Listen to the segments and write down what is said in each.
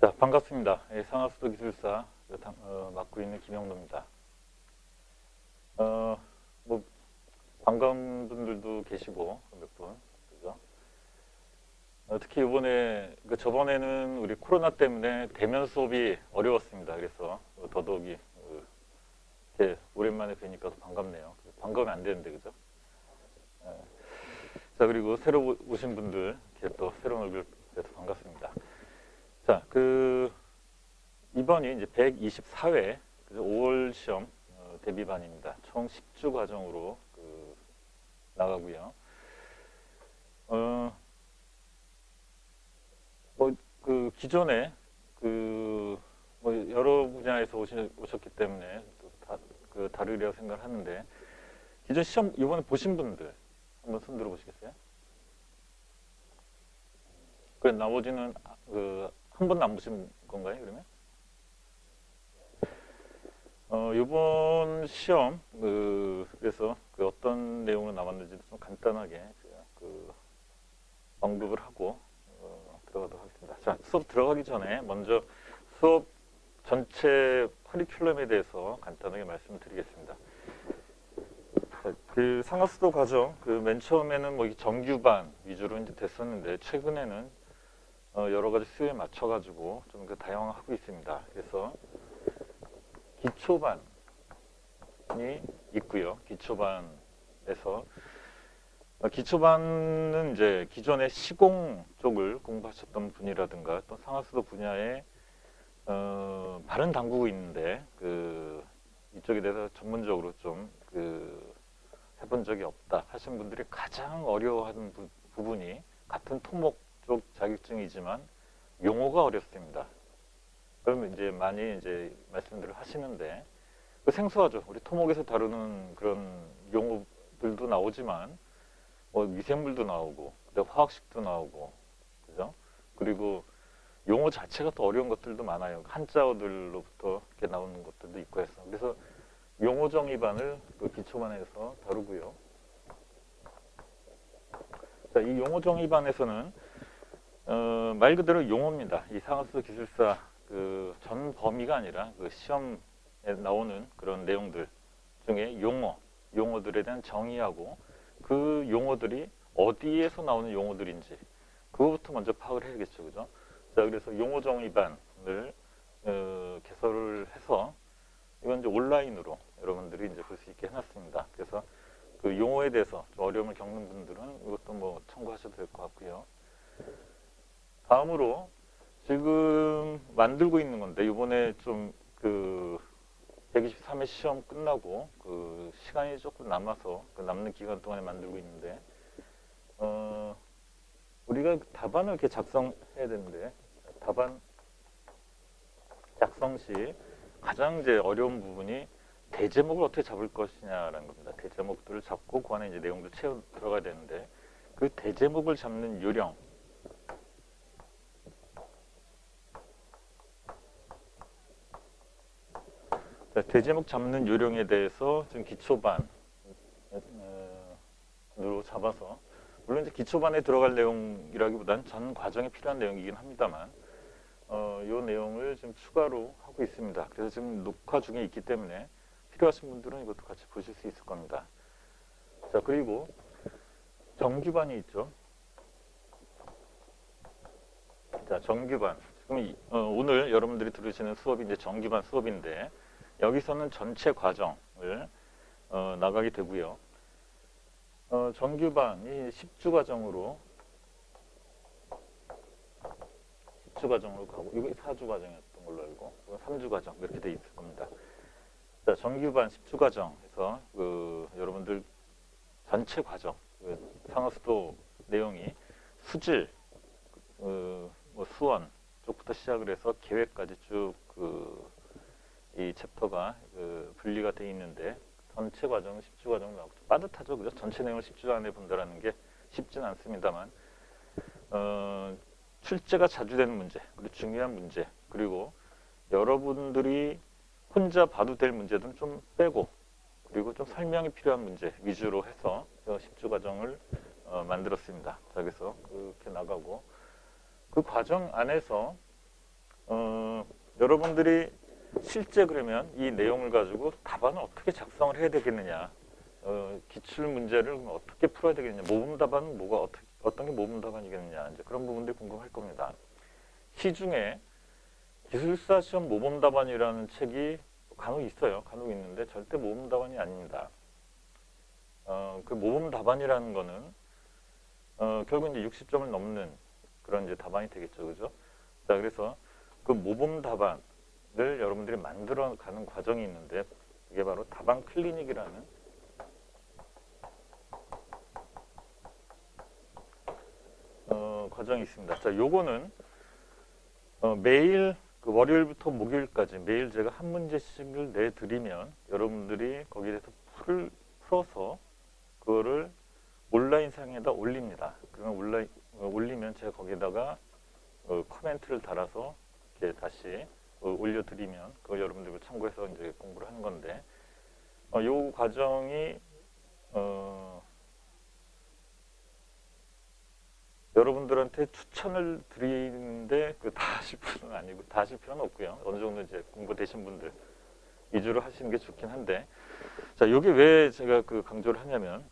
자, 반갑습니다. 상하수도 기술사 맡고 있는 김영로입니다. 뭐 반가운 분들도 계시고 몇 분, 그죠? 특히 이번에 저번에는 우리 코로나 때문에 대면 수업이 어려웠습니다. 그래서 더더욱이 이렇게 오랜만에 뵈니까 더 반갑네요. 반가우면 안 되는데, 그죠? 자, 그리고 새로 오신 분들 이렇게 또 새로운 얼굴 뵈서 반갑습니다. 자, 이번이 이제 124회 5월 시험 대비반입니다. 총 10주 과정으로 나가고요. 기존에 뭐 여러 분야에서 오셨기 때문에 또 다르리라고 생각을 하는데, 기존 시험 이번에 보신 분들 한번 손 들어보시겠어요? 그 나머지는 한 번도 안 보신 건가요, 그러면? 이번 시험, 그래서 어떤 내용으로 나왔는지 좀 간단하게 언급을 하고, 들어가도록 하겠습니다. 자, 수업 들어가기 전에 먼저 수업 전체 커리큘럼에 대해서 간단하게 말씀을 드리겠습니다. 자, 상하수도 과정, 맨 처음에는 뭐 정규반 위주로 이제 됐었는데, 최근에는 여러 가지 수요에 맞춰가지고 좀 다양화하고 있습니다. 그래서 기초반이 있고요. 기초반은 이제 기존의 시공 쪽을 공부하셨던 분이라든가 또 상하수도 분야에 바른 담그고 있는데 이쪽에 대해서 전문적으로 좀 해본 적이 없다 하신 분들이 가장 어려워하는 부분이 같은 토목 쪽 자격증이지만 용어가 어렵습니다. 그러면 이제 많이 이제 말씀들을 하시는데 생소하죠. 우리 토목에서 다루는 그런 용어들도 나오지만 뭐 미생물도 나오고 화학식도 나오고, 그죠? 그리고 용어 자체가 또 어려운 것들도 많아요. 한자어들로부터 이렇게 나오는 것들도 있고 해서, 그래서 용어 정의반을 기초반에서 다루고요. 자, 이 용어 정의반에서는 말 그대로 용어입니다. 이 상하수도 기술사 전 범위가 아니라 시험에 나오는 그런 내용들 중에 용어들에 대한 정의하고 그 용어들이 어디에서 나오는 용어들인지 그거부터 먼저 파악을 해야겠죠, 그죠? 자, 그래서 용어 정의반을 개설을 해서 이건 이제 온라인으로 여러분들이 이제 볼 수 있게 해놨습니다. 그래서 용어에 대해서 좀 어려움을 겪는 분들은 이것도 뭐 참고하셔도 될 것 같고요. 다음으로 지금 만들고 있는 건데, 이번에 좀 123회 시험 끝나고 시간이 조금 남아서 남는 기간 동안에 만들고 있는데, 우리가 답안을 이렇게 작성해야 되는데, 답안 작성 시 가장 이제 어려운 부분이 대제목을 어떻게 잡을 것이냐라는 겁니다. 대제목들을 잡고 그 안에 이제 내용도 채워 들어가야 되는데, 그 대제목을 잡는 요령, 대제목 잡는 요령에 대해서 좀 기초반으로 잡아서, 물론 이제 기초반에 들어갈 내용이라기보다는 전 과정에 필요한 내용이긴 합니다만, 이 내용을 좀 추가로 하고 있습니다. 그래서 지금 녹화 중에 있기 때문에 필요하신 분들은 이것도 같이 보실 수 있을 겁니다. 자, 그리고 정규반이 있죠. 자, 정규반. 지금 오늘 여러분들이 들으시는 수업이 이제 정규반 수업인데, 여기서는 전체 과정을 나가게 되고요. 정규반이 10주 과정으로 가고, 이거 4주 과정이었던 걸로 알고, 3주 과정 이렇게 돼 있을 겁니다. 자, 정규반 10주 과정에서 여러분들 전체 과정, 상하수도 내용이 수질, 뭐 수원 쪽부터 시작을 해서 계획까지 쭉 이 챕터가 분리가 돼 있는데, 전체 과정은 10주 과정으로 나오고, 빠듯하죠, 그죠? 전체 내용을 10주 안에 본다라는 게 쉽지는 않습니다만, 출제가 자주 되는 문제, 그리고 중요한 문제, 그리고 여러분들이 혼자 봐도 될 문제들은 좀 빼고, 그리고 좀 설명이 필요한 문제 위주로 해서 10주 과정을 만들었습니다. 자, 그래서 그렇게 나가고, 그 과정 안에서 여러분들이 실제 그러면 이 내용을 가지고 답안을 어떻게 작성을 해야 되겠느냐, 기출 문제를 어떻게 풀어야 되겠느냐, 모범 답안은 뭐가 어떤 게 모범 답안이겠느냐, 이제 그런 부분들이 궁금할 겁니다. 시중에 기술사 시험 모범 답안이라는 책이 간혹 있어요. 간혹 있는데 절대 모범 답안이 아닙니다. 그 모범 답안이라는 거는 결국 이제 60점을 넘는 그런 이제 답안이 되겠죠, 그죠? 자, 그래서 그 모범 답안을 여러분들이 만들어가는 과정이 있는데 이게 바로 답안 클리닉이라는 과정이 있습니다. 자, 요거는 매일 그 월요일부터 목요일까지 매일 제가 한 문제씩을 내드리면 여러분들이 거기에 대해서 풀어서 그거를 온라인상에다 올립니다. 그러면 올리면 제가 거기에다가 코멘트를 달아서 이렇게 다시 올려드리면 그걸 여러분들이 참고해서 이제 공부를 하는 건데, 요 과정이 여러분들한테 추천을 드리는데 다 하실 필요는 아니고 다 하실 필요는 없고요. 어느 정도 이제 공부되신 분들 위주로 하시는 게 좋긴 한데, 자, 요게 왜 제가 그 강조를 하냐면,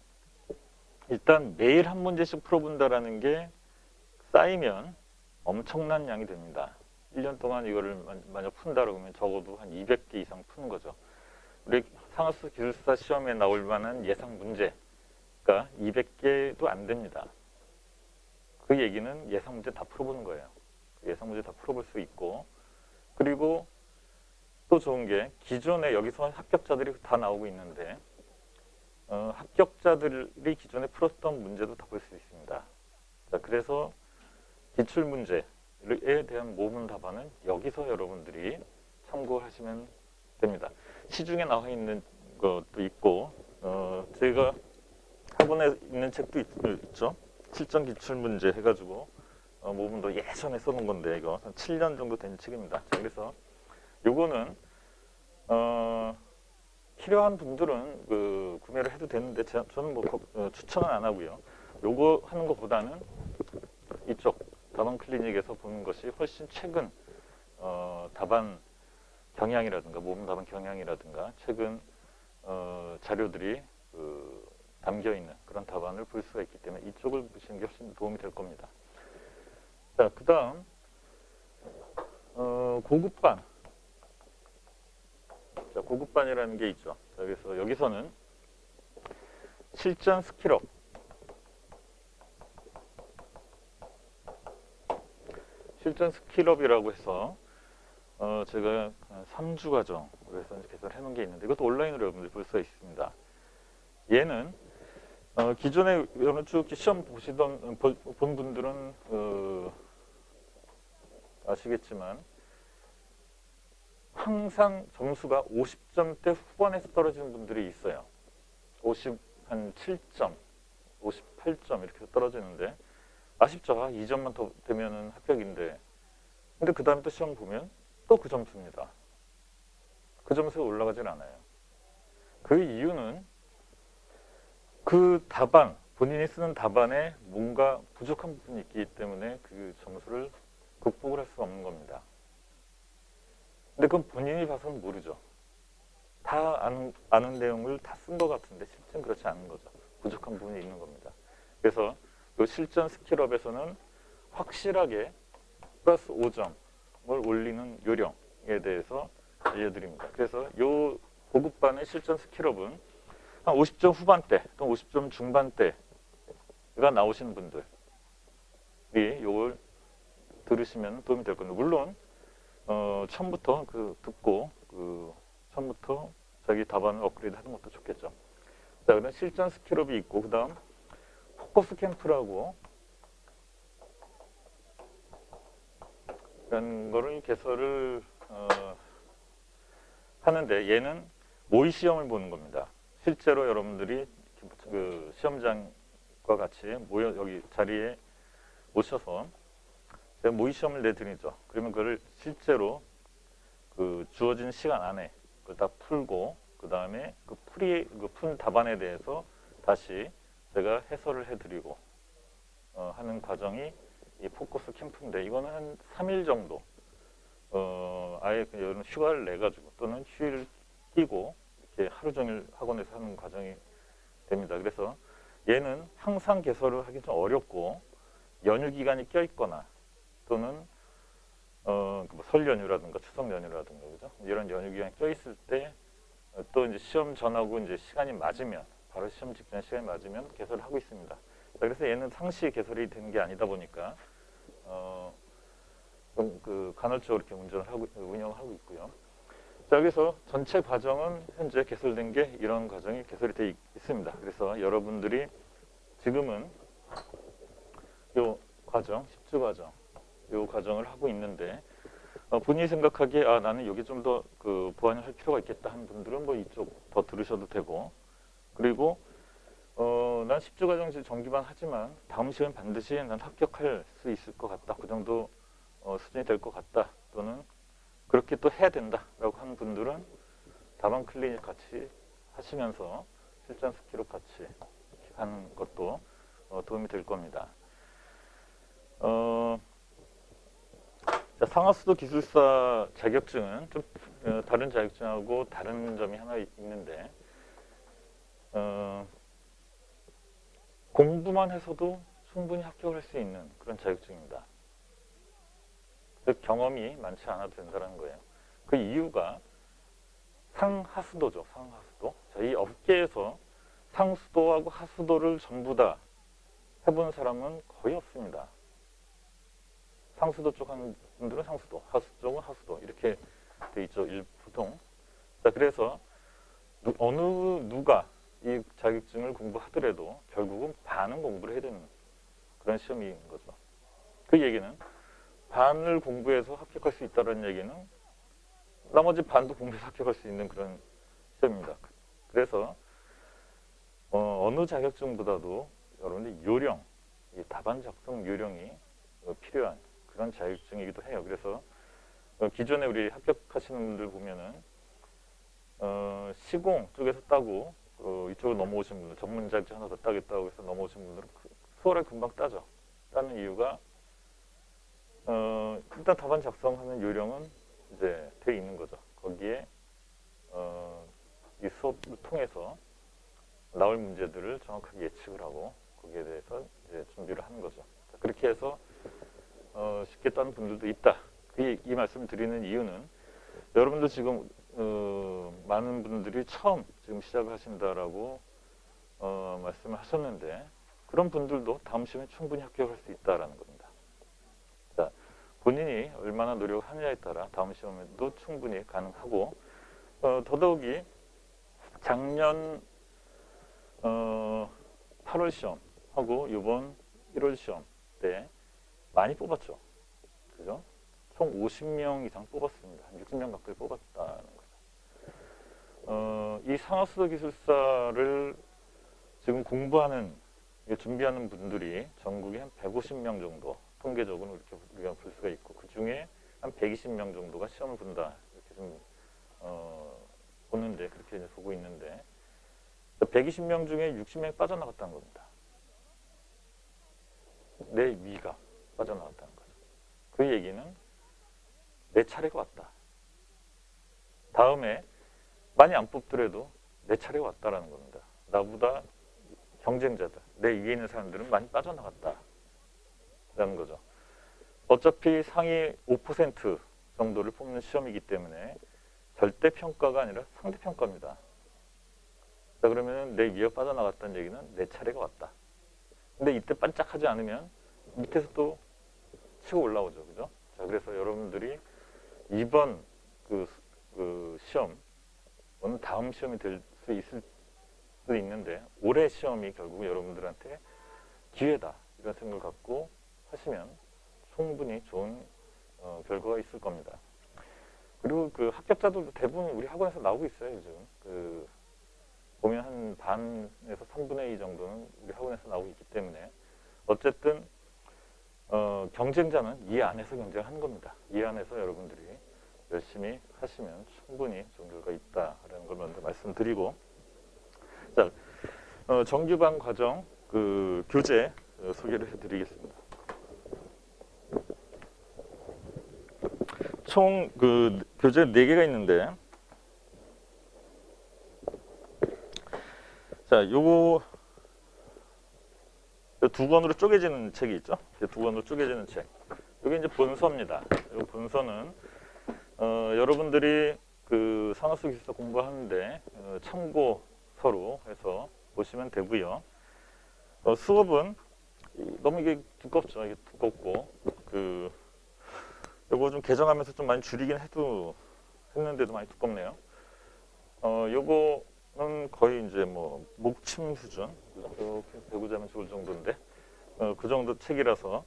일단 매일 한 문제씩 풀어본다라는 게 쌓이면 엄청난 양이 됩니다. 1년 동안 이거를 만약 푼다 그러면 적어도 한 200개 이상 푸는 거죠. 우리 상하수 기술사 시험에 나올 만한 예상 문제가 200개도 안 됩니다. 그 얘기는 예상 문제 다 풀어보는 거예요. 예상 문제 다 풀어볼 수 있고, 그리고 또 좋은 게 기존에 여기서 합격자들이 다 나오고 있는데 합격자들이 기존에 풀었던 문제도 다 볼 수 있습니다. 자, 그래서 기출 문제에 대한 모범 답안은 여기서 여러분들이 참고하시면 됩니다. 시중에 나와 있는 것도 있고, 제가 학원에 있는 책도 있죠. 실전 기출 문제 해가지고 모범도 예전에 써놓은 건데 이거 한 7년 정도 된 책입니다. 자, 그래서 요거는 필요한 분들은 그 구매를 해도 되는데 저는 뭐 추천은 안 하고요. 요거 하는 것보다는 이쪽 답안 클리닉에서 보는 것이 훨씬 최근 답안 경향이라든가 모범 답안 경향이라든가 최근 자료들이 담겨 있는 그런 답안을 볼 수가 있기 때문에 이쪽을 보시는 게 훨씬 도움이 될 겁니다. 자, 그다음 고급반. 자, 고급반이라는 게 있죠. 자, 그래서 여기서는 실전 스킬업, 실전 스킬업이라고 해서 제가 3주 과정 그래서 개설해 놓은 게 있는데 이것도 온라인으로 여러분들 볼 수가 있습니다. 얘는 기존에 여러분 쭉 시험 보시던 본 분들은 아시겠지만 항상 점수가 50점대 후반에서 떨어지는 분들이 있어요. 한 7점, 58점 이렇게 떨어지는데 아쉽죠. 2점만 더 되면은 합격인데, 근데 그 다음에 또 시험 보면 또 그 점수입니다. 그 점수가 올라가질 않아요. 그 이유는 그 답안, 본인이 쓰는 답안에 뭔가 부족한 부분이 있기 때문에 그 점수를 극복을 할 수가 없는 겁니다. 근데 그건 본인이 봐서는 모르죠. 다 아는 내용을 다 쓴 것 같은데 실제는 그렇지 않은 거죠. 부족한 부분이 있는 겁니다. 그래서 이 실전 스킬업에서는 확실하게 플러스 5점을 올리는 요령에 대해서 알려드립니다. 그래서 이 고급반의 실전 스킬업은 한 50점 후반대 또는 50점 중반대가 나오시는 분들이 이걸 들으시면 도움이 될 겁니다. 물론 처음부터 듣고 처음부터 자기 답안을 업그레이드 하는 것도 좋겠죠. 자, 그럼 실전 스킬업이 있고 그 다음 포커스 캠프라고 이런 거를 개설을 하는데 얘는 모의 시험을 보는 겁니다. 실제로 여러분들이 그 시험장과 같이 여기 자리에 오셔서 제가 모의 시험을 내드리죠. 그러면 그걸 실제로 그 주어진 시간 안에 그걸 다 풀고 그 다음에 푼 답안에 대해서 다시 제가 해설을 해드리고 하는 과정이 이 포커스 캠프인데 이거는 한 3일 정도 아예 그냥 휴가를 내 가지고 또는 휴일을 끼고 이렇게 하루 종일 학원에서 하는 과정이 됩니다. 그래서 얘는 항상 개설을 하기 좀 어렵고 연휴 기간이 껴 있거나 또는 설 연휴라든가 추석 연휴라든가 그죠? 이런 연휴 기간이 껴 있을 때 또 이제 시험 전하고 이제 시간이 맞으면 바로 시험 직전 시간이 맞으면 개설을 하고 있습니다. 자, 그래서 얘는 상시 개설이 되는 게 아니다 보니까 그 간헐적으로 이렇게 운영을 하고 있고요. 자, 그래서 전체 과정은 현재 개설된 게 이런 과정이 개설이 되어 있습니다. 그래서 여러분들이 지금은 요 과정, 10주 과정, 요 과정을 하고 있는데 본인이 생각하기에 나는 여기 좀 더 그 보완을 할 필요가 있겠다 하는 분들은 뭐 이쪽 더 들으셔도 되고, 그리고 난 10주 과정 정기반 하지만 다음 시간 반드시 난 합격할 수 있을 것 같다. 그 정도 수준이 될 것 같다. 또는 그렇게 또 해야 된다라고 하는 분들은 다방 클리닉 같이 하시면서 실전 스키로 같이 하는 것도 도움이 될 겁니다. 자, 상하수도 기술사 자격증은 좀 다른 자격증하고 다른 점이 하나 있는데 공부만 해서도 충분히 합격할 수 있는 그런 자격증입니다. 즉 경험이 많지 않아도 된다는 거예요. 그 이유가 상하수도죠. 상하수도. 자, 이 업계에서 상수도하고 하수도를 전부 다 해본 사람은 거의 없습니다. 상수도 쪽 하는 분들은 상수도, 하수도 쪽은 하수도 이렇게 돼 있죠. 보통. 자, 그래서 누가 이 자격증을 공부하더라도 결국은 반은 공부를 해야 되는 그런 시험인 거죠. 그 얘기는 반을 공부해서 합격할 수 있다는 얘기는 나머지 반도 공부해서 합격할 수 있는 그런 시험입니다. 그래서 어느 자격증보다도 여러분들 요령, 이 답안 작성 요령이 필요한 그런 자격증이기도 해요. 그래서 기존에 우리 합격하시는 분들 보면은 시공 쪽에서 따고 이쪽으로 넘어오신 분들, 전문 자격증 하나 더 따겠다고 해서 넘어오신 분들은 수월하게 금방 따죠. 따는 이유가 일단 답안 작성하는 요령은 이제 돼 있는 거죠. 거기에 이 수업을 통해서 나올 문제들을 정확하게 예측을 하고 거기에 대해서 이제 준비를 하는 거죠. 자, 그렇게 해서 쉽게 따는 분들도 있다. 이 말씀을 드리는 이유는 여러분도 지금 많은 분들이 처음 지금 시작을 하신다라고 말씀을 하셨는데 그런 분들도 다음 시험에 충분히 합격할 수 있다라는 겁니다. 자, 본인이 얼마나 노력하느냐에 따라 다음 시험에도 충분히 가능하고 더더욱이 작년 8월 시험하고 이번 1월 시험 때 많이 뽑았죠. 그죠? 총 50명 이상 뽑았습니다. 한 60명 가까이 뽑았다는 거죠. 이 상하수도 기술사를 지금 공부하는, 준비하는 분들이 전국에 한 150명 정도, 통계적으로 이렇게 우리가 볼 수가 있고, 그 중에 한 120명 정도가 시험을 본다. 이렇게 좀, 보는데, 그렇게 이제 보고 있는데, 120명 중에 60명이 빠져나갔다는 겁니다. 내 위가 빠져나갔다는 거죠. 그 얘기는 내 차례가 왔다. 다음에 많이 안 뽑더라도 내 차례가 왔다라는 겁니다. 나보다 경쟁자들, 내 위에 있는 사람들은 많이 빠져나갔다라는 거죠. 어차피 상위 5% 정도를 뽑는 시험이기 때문에 절대 평가가 아니라 상대 평가입니다. 자, 그러면 내 위에 빠져나갔다는 얘기는 내 차례가 왔다. 근데 이때 반짝하지 않으면 밑에서 또 치고 올라오죠. 그죠? 자, 그래서 여러분들이 이번 그 시험은 다음 시험이 될 수 있을 수도 있는데 올해 시험이 결국 여러분들한테 기회다. 이런 생각을 갖고 하시면 충분히 좋은 결과가 있을 겁니다. 그리고 그 합격자들도 대부분 우리 학원에서 나오고 있어요. 요즘 보면 한 반에서 3분의 2 정도는 우리 학원에서 나오고 있기 때문에 어쨌든 경쟁자는 이 안에서 경쟁하는 겁니다. 이 안에서 여러분들이 열심히 하시면 충분히 좋은 결과가 있다라는 걸 먼저 말씀드리고, 자, 정규반 과정 그 교재 소개를 해드리겠습니다. 총 그 교재 4개가 있는데, 자, 요거 두 권으로 쪼개지는 책이 있죠. 두 권으로 쪼개지는 책. 이게 이제 본서입니다. 이 본서는 여러분들이 그 산업수 기술사 공부하는데 참고서로 해서 보시면 되고요. 수업은 너무 이게 두껍죠. 이게 두껍고 그 요거 좀 개정하면서 좀 많이 줄이긴 했는데도 많이 두껍네요. 요거는 거의 이제 뭐 목침 수준 이렇게 배우자면 좋을 정도인데 그 정도 책이라서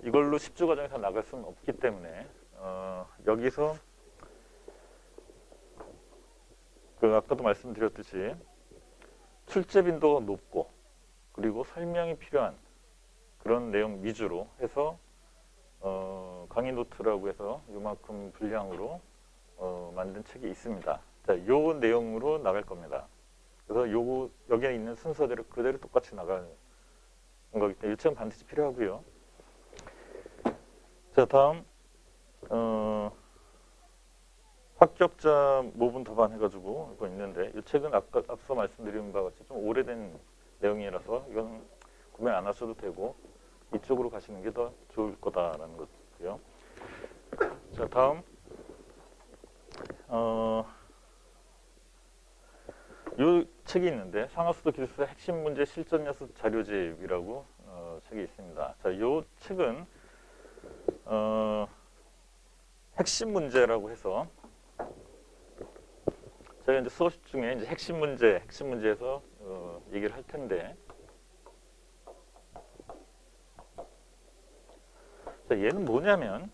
이걸로 10주 과정에서 나갈 수는 없기 때문에 여기서 그 아까도 말씀드렸듯이 출제 빈도가 높고 그리고 설명이 필요한 그런 내용 위주로 해서 강의 노트라고 해서 이만큼 분량으로 만든 책이 있습니다. 자, 요 내용으로 나갈 겁니다. 그래서 여기에 있는 순서대로 그대로 똑같이 나가는 거기 때문에 이 책은 반드시 필요하고요. 자, 다음 합격자 모분 답안 해가지고 이거 있는데 이 책은 앞서 말씀드린 바와 같이 좀 오래된 내용이라서 이건 구매 안 하셔도 되고 이쪽으로 가시는 게 더 좋을 거다라는 거고요. 자, 다음 이 책이 있는데 상하수도 기술사 핵심 문제 실전 야수 자료집이라고 책이 있습니다. 자, 이 책은 핵심 문제라고 해서 제가 이제 수업 중에 이제 핵심 문제에서 얘기를 할 텐데, 자, 얘는 뭐냐면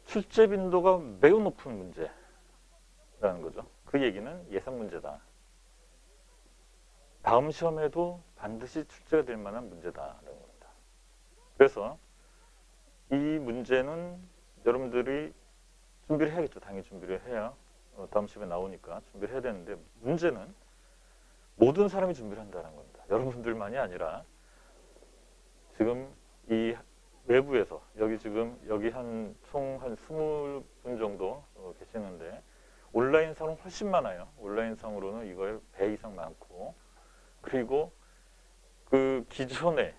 출제 빈도가 매우 높은 문제라는 거죠. 그 얘기는 예상 문제다. 다음 시험에도 반드시 출제가 될 만한 문제다라는 겁니다. 그래서 이 문제는 여러분들이 준비를 해야겠죠. 당연히 준비를 해야 다음 시험에 나오니까 준비를 해야 되는데, 문제는 모든 사람이 준비를 한다는 겁니다. 여러분들만이 아니라 지금 이 외부에서 여기 총 한 20분 정도 계시는데 온라인상으로 훨씬 많아요. 온라인상으로는 이거의 배 이상 많고, 그리고 그 기존에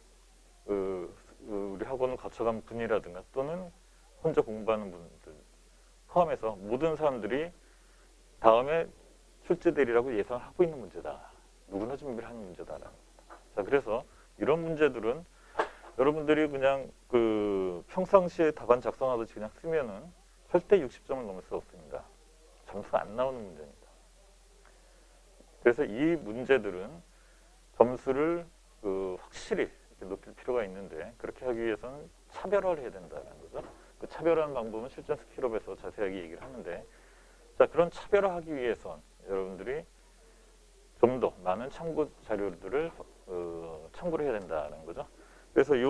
우리 학원을 거쳐간 분이라든가 또는 혼자 공부하는 분들 포함해서 모든 사람들이 다음에 출제되리라고 예상을 하고 있는 문제다. 누구나 준비를 하는 문제다라는 겁니다. 자, 그래서 이런 문제들은 여러분들이 그냥 그 평상시에 답안 작성하듯이 그냥 쓰면은 절대 60점을 넘을 수 없습니다. 점수가 안 나오는 문제입니다. 그래서 이 문제들은 점수를 확실히 이렇게 높일 필요가 있는데, 그렇게 하기 위해서는 차별화를 해야 된다는 거죠. 그 차별화하는 방법은 실전 스킬업에서 자세하게 얘기를 하는데, 자, 그런 차별화하기 위해선 여러분들이 좀 더 많은 참고 자료들을 참고를 해야 된다는 거죠. 그래서 이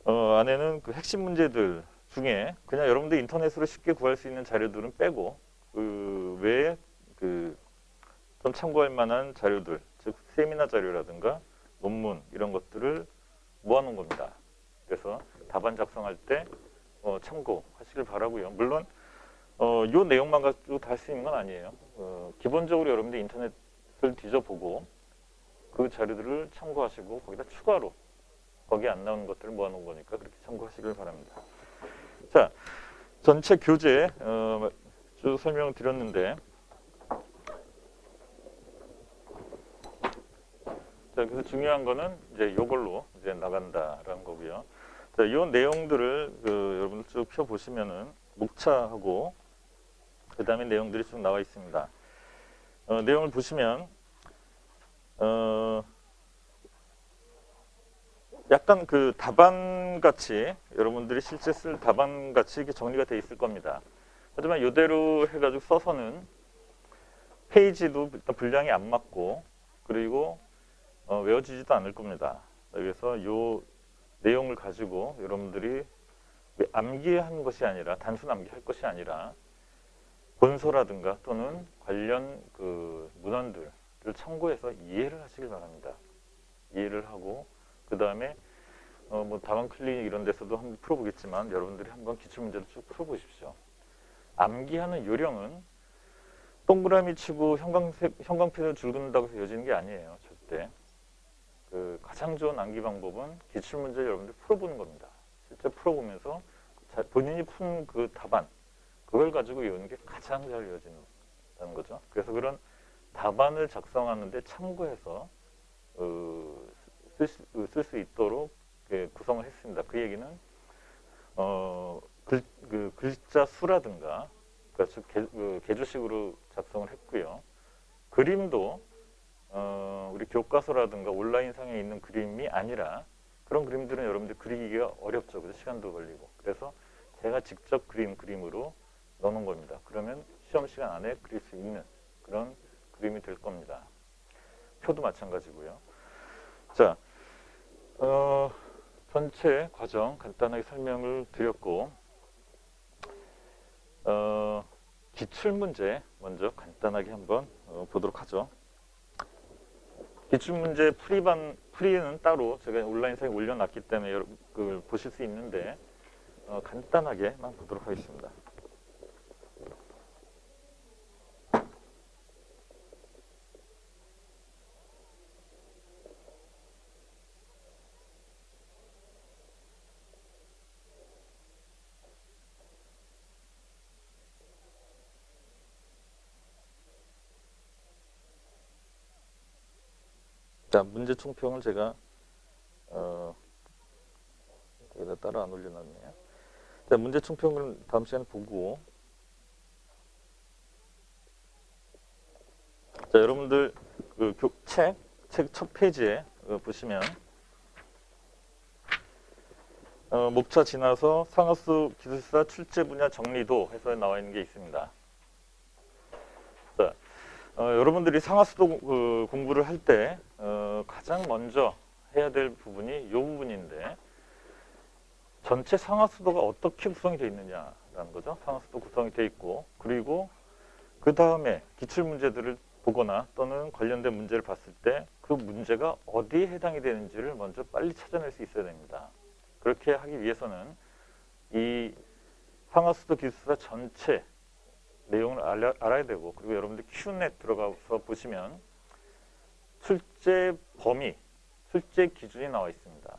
안에는 그 핵심 문제들 중에 그냥 여러분들 인터넷으로 쉽게 구할 수 있는 자료들은 빼고 그 외에 좀 참고할 만한 자료들, 즉 세미나 자료라든가 논문 이런 것들을 모아놓은 겁니다. 그래서 답안 작성할 때 참고하시길 바라고요. 물론 이 내용만 가지고 다 할 수 있는 건 아니에요. 기본적으로 여러분들 인터넷을 뒤져보고 그 자료들을 참고하시고 거기다 추가로 거기 안 나오는 것들을 모아놓은 거니까 그렇게 참고하시길 바랍니다. 자, 전체 교재 쭉 설명을 드렸는데, 자, 그래서 중요한 거는 이제 이걸로 이제 나간다라는 거고요. 자, 이 내용들을 여러분들 쭉 펴보시면은 목차하고 그 다음에 내용들이 쭉 나와 있습니다. 내용을 보시면 약간 그 답안 같이 여러분들이 실제 쓸 답안 같이 이렇게 정리가 돼 있을 겁니다. 하지만 이대로 해가지고 써서는 페이지도 일단 분량이 안 맞고 그리고 외워지지도 않을 겁니다. 그래서 이 내용을 가지고 여러분들이 암기한 것이 아니라 단순 암기할 것이 아니라 본서라든가 또는 관련 그 문헌들을 참고해서 이해를 하시길 바랍니다. 이해를 하고 그 다음에 뭐 다방 클리닉 이런 데서도 한번 풀어보겠지만 여러분들이 한번 기출문제를 쭉 풀어보십시오. 암기하는 요령은 동그라미 치고 형광펜을 줄근다고 해서 이어지는 게 아니에요. 절대. 그 가장 좋은 암기 방법은 기출문제 여러분들 풀어보는 겁니다. 실제 풀어보면서 본인이 푼 그 답안 그걸 가지고 외우는 게 가장 잘 이어진다는 거죠. 그래서 그런 답안을 작성하는데 참고해서 쓸 수 있도록 구성을 했습니다. 그 얘기는 글자 수라든가 개조식으로 작성을 했고요. 그림도 우리 교과서라든가 온라인상에 있는 그림이 아니라 그런 그림들은 여러분들 그리기가 어렵죠. 그래서 시간도 걸리고. 그래서 제가 직접 그림으로 넣어놓은 겁니다. 그러면 시험 시간 안에 그릴 수 있는 그런 그림이 될 겁니다. 표도 마찬가지고요. 자, 전체 과정 간단하게 설명을 드렸고 기출문제 간단하게 한번 보도록 하죠. 기출문제 풀이는 따로 제가 온라인상에 올려놨기 때문에 그걸 보실 수 있는데 간단하게만 보도록 하겠습니다. 자, 문제 총평을 제가 여기다 따로 안 올려놨네요. 자, 문제 총평을 다음 시간에 보고 자, 여러분들 그 책 첫 페이지에 보시면 목차 지나서 상하수 기술사 출제 분야 정리도 해서 나와 있는 게 있습니다. 자, 여러분들이 상하수도 공부를 할 때 가장 먼저 해야 될 부분이 이 부분인데 전체 상하수도가 어떻게 구성이 되어 있느냐라는 거죠. 상하수도 구성이 되어 있고 그리고 그 다음에 기출문제들을 보거나 또는 관련된 문제를 봤을 때 그 문제가 어디에 해당이 되는지를 먼저 빨리 찾아낼 수 있어야 됩니다. 그렇게 하기 위해서는 이 상하수도 기술사 전체 내용을 알아야 되고 그리고 여러분들 Q&A 들어가서 보시면 출제 범위, 출제 기준이 나와 있습니다.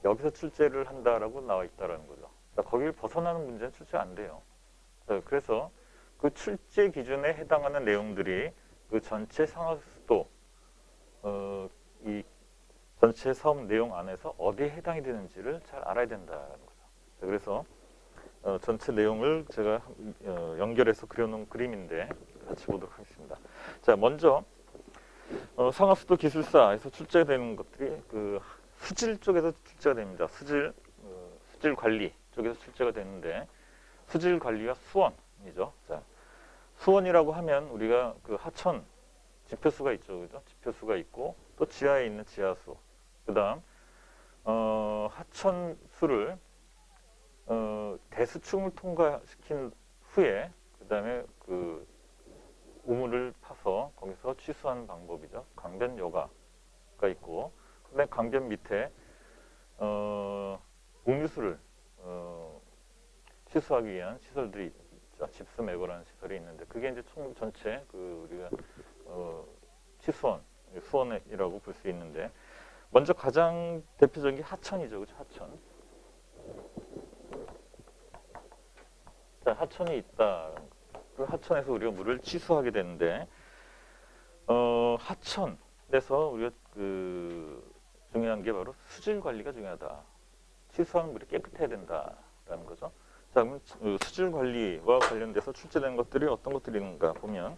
여기서 출제를 한다라고 나와 있다라는 거죠. 거기를 벗어나는 문제는 출제 안 돼요. 그래서 그 출제 기준에 해당하는 내용들이 그 전체 상하수도 이 전체 사업 내용 안에서 어디에 해당이 되는지를 잘 알아야 된다는 거죠. 그래서 전체 내용을 제가 연결해서 그려놓은 그림인데 같이 보도록 하겠습니다. 자, 먼저 상하수도 기술사에서 출제되는 것들이 그 수질 쪽에서 출제가 됩니다. 수질 관리 쪽에서 출제가 되는데 수질 관리와 수원이죠. 자, 수원이라고 하면 우리가 그 하천 지표수가 있죠, 그죠? 지표수가 있고 또 지하에 있는 지하수. 그다음 하천수를 대수층을 통과시킨 후에 그다음에 그 우물을 파서 거기서 취수하는 방법이죠. 강변 여과가 있고 그다음에 강변 밑에 음유수를 취수하기 위한 시설들이 있죠. 집수 애고라는 시설이 있는데 그게 이제 총 전체 그 우리가 취수원, 수원이라고 볼 수 있는데 먼저 가장 대표적인 게 하천이죠, 그렇죠? 하천. 자, 하천이 있다. 그 하천에서 우리가 물을 취수하게 되는데 하천에서 우리가 중요한 게 바로 수질 관리가 중요하다. 취수하는 물이 깨끗해야 된다라는 거죠. 자, 그럼 수질 관리와 관련돼서 출제되는 것들이 어떤 것들이 있는가 보면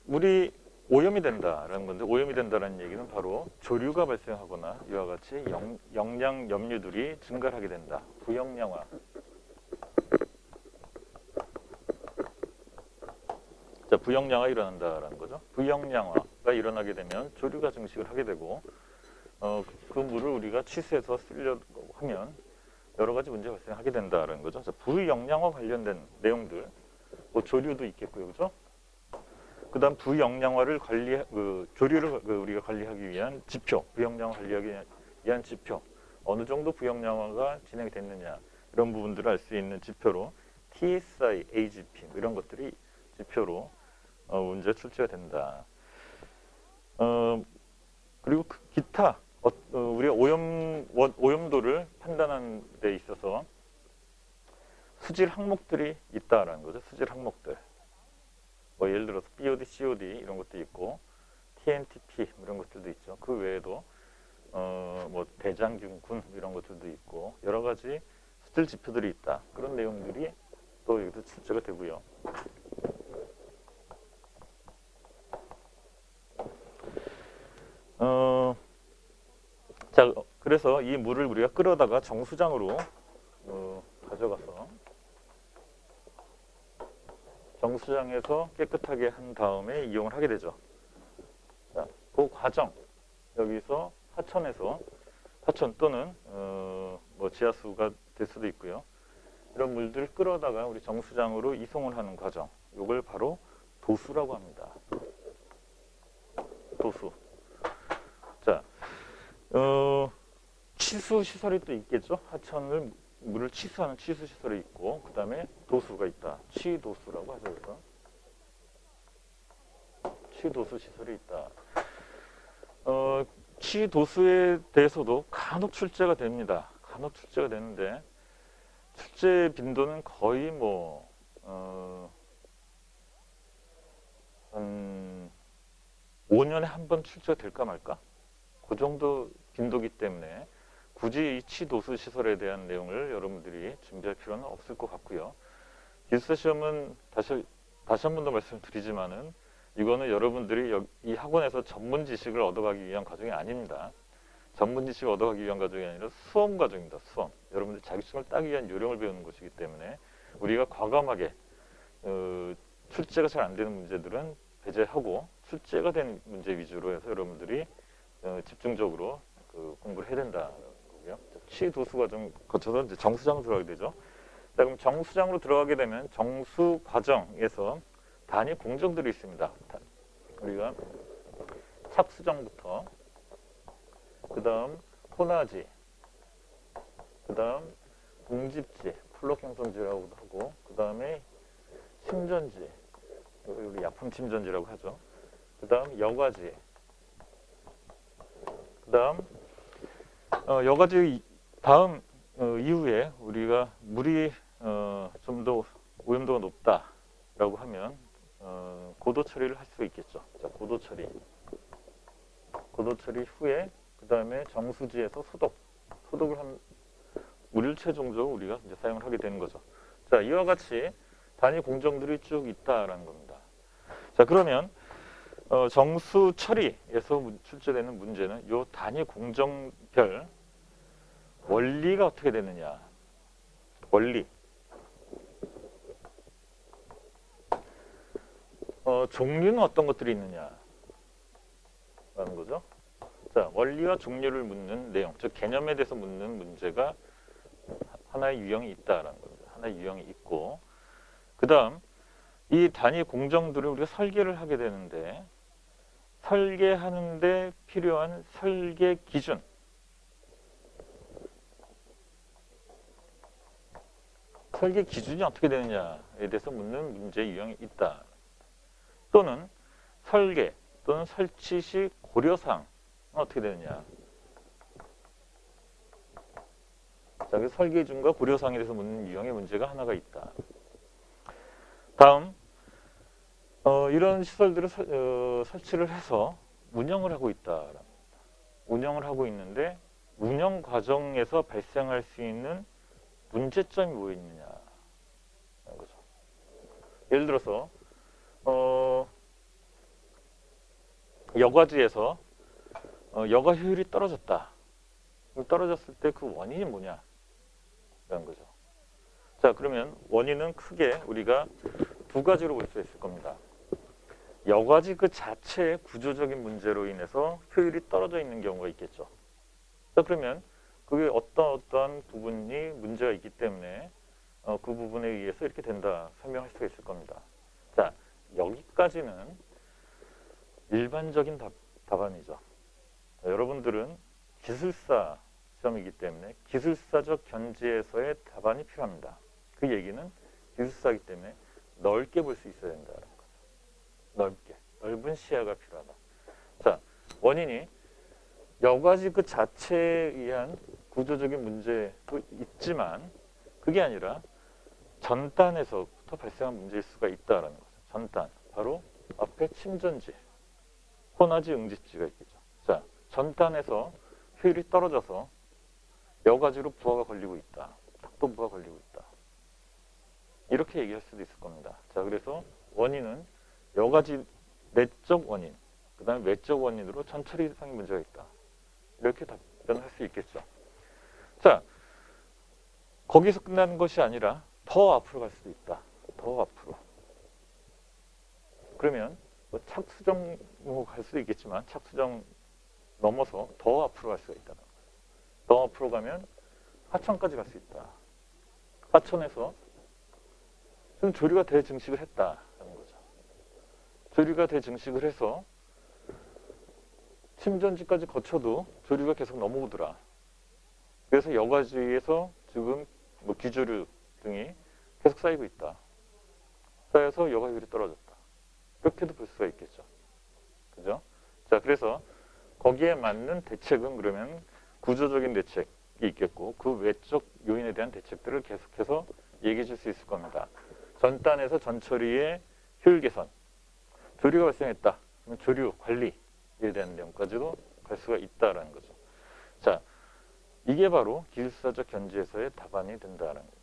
물이 오염이 된다라는 건데 오염이 된다라는 얘기는 바로 조류가 발생하거나 이와 같이 영양 염류들이 증가를 하게 된다. 부영양화. 자, 부영양화 일어난다라는 거죠. 부영양화가 일어나게 되면 조류가 증식을 하게 되고 그 물을 우리가 취수해서 쓰려고 하면 여러 가지 문제가 발생하게 된다라는 거죠. 자, 부영양화 관련된 내용들, 뭐 조류도 있겠고요, 그죠? 그다음 부역량화를 교류를 우리가 관리하기 위한 지표, 부역량화 관리하기 위한 지표, 어느 정도 부역량화가 진행이 됐느냐 이런 부분들을 알 수 있는 지표로 TSI, AGP 이런 것들이 지표로 문제 출제가 된다. 그리고 기타 우리가 오염도를 판단하는 데 있어서 수질 항목들이 있다라는 거죠. 수질 항목들. 뭐 예를 들어서 BOD, COD 이런 것도 있고 TNTP 이런 것들도 있죠. 그 외에도 뭐 대장균군 이런 것들도 있고 여러 가지 수질 지표들이 있다. 그런 내용들이 또 여기서 출제가 되고요. 자, 그래서 이 물을 우리가 끓여다가 정수장으로 가져가서 정수장에서 깨끗하게 한 다음에 이용을 하게 되죠. 자, 그 과정 여기서 하천 또는 뭐 지하수가 될 수도 있고요. 이런 물들을 끌어다가 우리 정수장으로 이송을 하는 과정, 이걸 바로 도수라고 합니다. 도수. 자, 치수 시설이 또 있겠죠. 하천을 물을 치수하는 치수 시설이 있고, 그 다음에 도수가 있다. 취도수라고 하죠. 그래서 취도수 시설이 있다. 취도수에 대해서도 간혹 출제가 됩니다. 간혹 출제가 되는데 출제 빈도는 거의 뭐 한 5년에 한 번 출제가 될까 말까? 그 정도 빈도기 때문에 굳이 이 취도수 시설에 대한 내용을 여러분들이 준비할 필요는 없을 것 같고요. 기숙사 시험은 다시 한 번 더 말씀드리지만은 이거는 여러분들이 이 학원에서 전문 지식을 얻어가기 위한 과정이 아닙니다. 전문 지식을 얻어가기 위한 과정이 아니라 수험 과정입니다. 수험. 여러분들 자격증을 따기 위한 요령을 배우는 것이기 때문에 우리가 과감하게 출제가 잘 안 되는 문제들은 배제하고 출제가 된 문제 위주로 해서 여러분들이 집중적으로 공부를 해야 된다. 취도수 과정 거쳐서 이제 정수장으로 들어가게 되죠. 자, 그럼 정수장으로 들어가게 되면 정수 과정에서 단위 공정들이 있습니다. 우리가 착수정부터 그 다음 포나지, 그 다음 붕집지, 플록형성지라고도 하고, 그 다음에 침전지, 우리 약품 침전지라고 하죠. 그 다음 여과지, 그 다음 여과지 다음 이후에 우리가 물이 좀 더 오염도가 높다라고 하면 고도 처리를 할 수 있겠죠. 자, 고도 처리 후에 그 다음에 정수지에서 소독을 한 물을 최종적으로 우리가 이제 사용을 하게 되는 거죠. 자, 이와 같이 단위 공정들이 쭉 있다라는 겁니다. 자, 그러면 정수 처리에서 출제되는 문제는 이 단위 공정별 원리가 어떻게 되느냐. 원리. 종류는 어떤 것들이 있느냐 라는 거죠. 자, 원리와 종류를 묻는 내용, 즉 개념에 대해서 묻는 문제가 하나의 유형이 있다라는 겁니다. 하나의 유형이 있고, 그 다음 이 단위 공정들을 우리가 설계를 하게 되는데 설계하는데 필요한 설계 기준, 설계 기준이 어떻게 되느냐에 대해서 묻는 문제 유형이 있다. 또는 설계 또는 설치 시 고려사항은 어떻게 되느냐. 자, 그 설계 기준과 고려사항에 대해서 묻는 유형의 문제가 하나가 있다. 다음, 이런 시설들을 설치를 해서 운영을 하고 있다. 운영을 하고 있는데 운영 과정에서 발생할 수 있는 문제점이 뭐 있느냐. 거죠. 예를 들어서 여과지에서 여과 효율이 떨어졌다. 떨어졌을 때 그 원인이 뭐냐? 라는 거죠. 자, 그러면 원인은 크게 우리가 두 가지로 볼 수 있을 겁니다. 여과지 그 자체의 구조적인 문제로 인해서 효율이 떨어져 있는 경우가 있겠죠. 자, 그러면 그게 어떠한 부분이 문제가 있기 때문에 그 부분에 의해서 이렇게 된다 설명할 수가 있을 겁니다. 자, 여기까지는 일반적인 답안이죠. 여러분들은 기술사 시험이기 때문에 기술사적 견지에서의 답안이 필요합니다. 그 얘기는 기술사이기 때문에 넓게 볼 수 있어야 된다는 거죠. 넓게, 넓은 시야가 필요하다. 자, 원인이 여과지 그 자체에 의한 구조적인 문제도 있지만 그게 아니라 전단에서부터 발생한 문제일 수가 있다는 거죠. 전단, 바로 앞에 침전지, 혼화지, 응집지가 있겠죠. 자, 전단에서 효율이 떨어져서 여과지로 부하가 걸리고 있다. 탁도 부하 걸리고 있다. 이렇게 얘기할 수도 있을 겁니다. 자, 그래서 원인은 여과지 내적 원인, 그 다음에 외적 원인으로 전처리상의 문제가 있다. 이렇게 답변할 수 있겠죠. 자, 거기서 끝나는 것이 아니라 더 앞으로 갈 수도 있다. 더 앞으로. 그러면 뭐 착수정으로 갈 수도 있겠지만 착수정 넘어서 더 앞으로 갈 수가 있다는 거예요. 더 앞으로 가면 하천까지 갈 수 있다. 하천에서 좀 조류가 대증식을 했다는 거죠. 조류가 대증식을 해서 침전지까지 거쳐도 조류가 계속 넘어오더라. 그래서 여과지에서 지금 뭐 기조류 등이 계속 쌓이고 있다. 쌓여서 여과율이 떨어졌다. 이렇게도 볼 수가 있겠죠. 그죠? 자, 그래서 거기에 맞는 대책은 그러면 구조적인 대책이 있겠고 그 외적 요인에 대한 대책들을 계속해서 얘기해 줄 수 있을 겁니다. 전단에서 전처리의 효율 개선, 조류가 발생했다. 그러면 조류 관리에 대한 내용까지도 갈 수가 있다라는 거죠. 자, 이게 바로 기술사적 견지에서의 답안이 된다는 겁니다.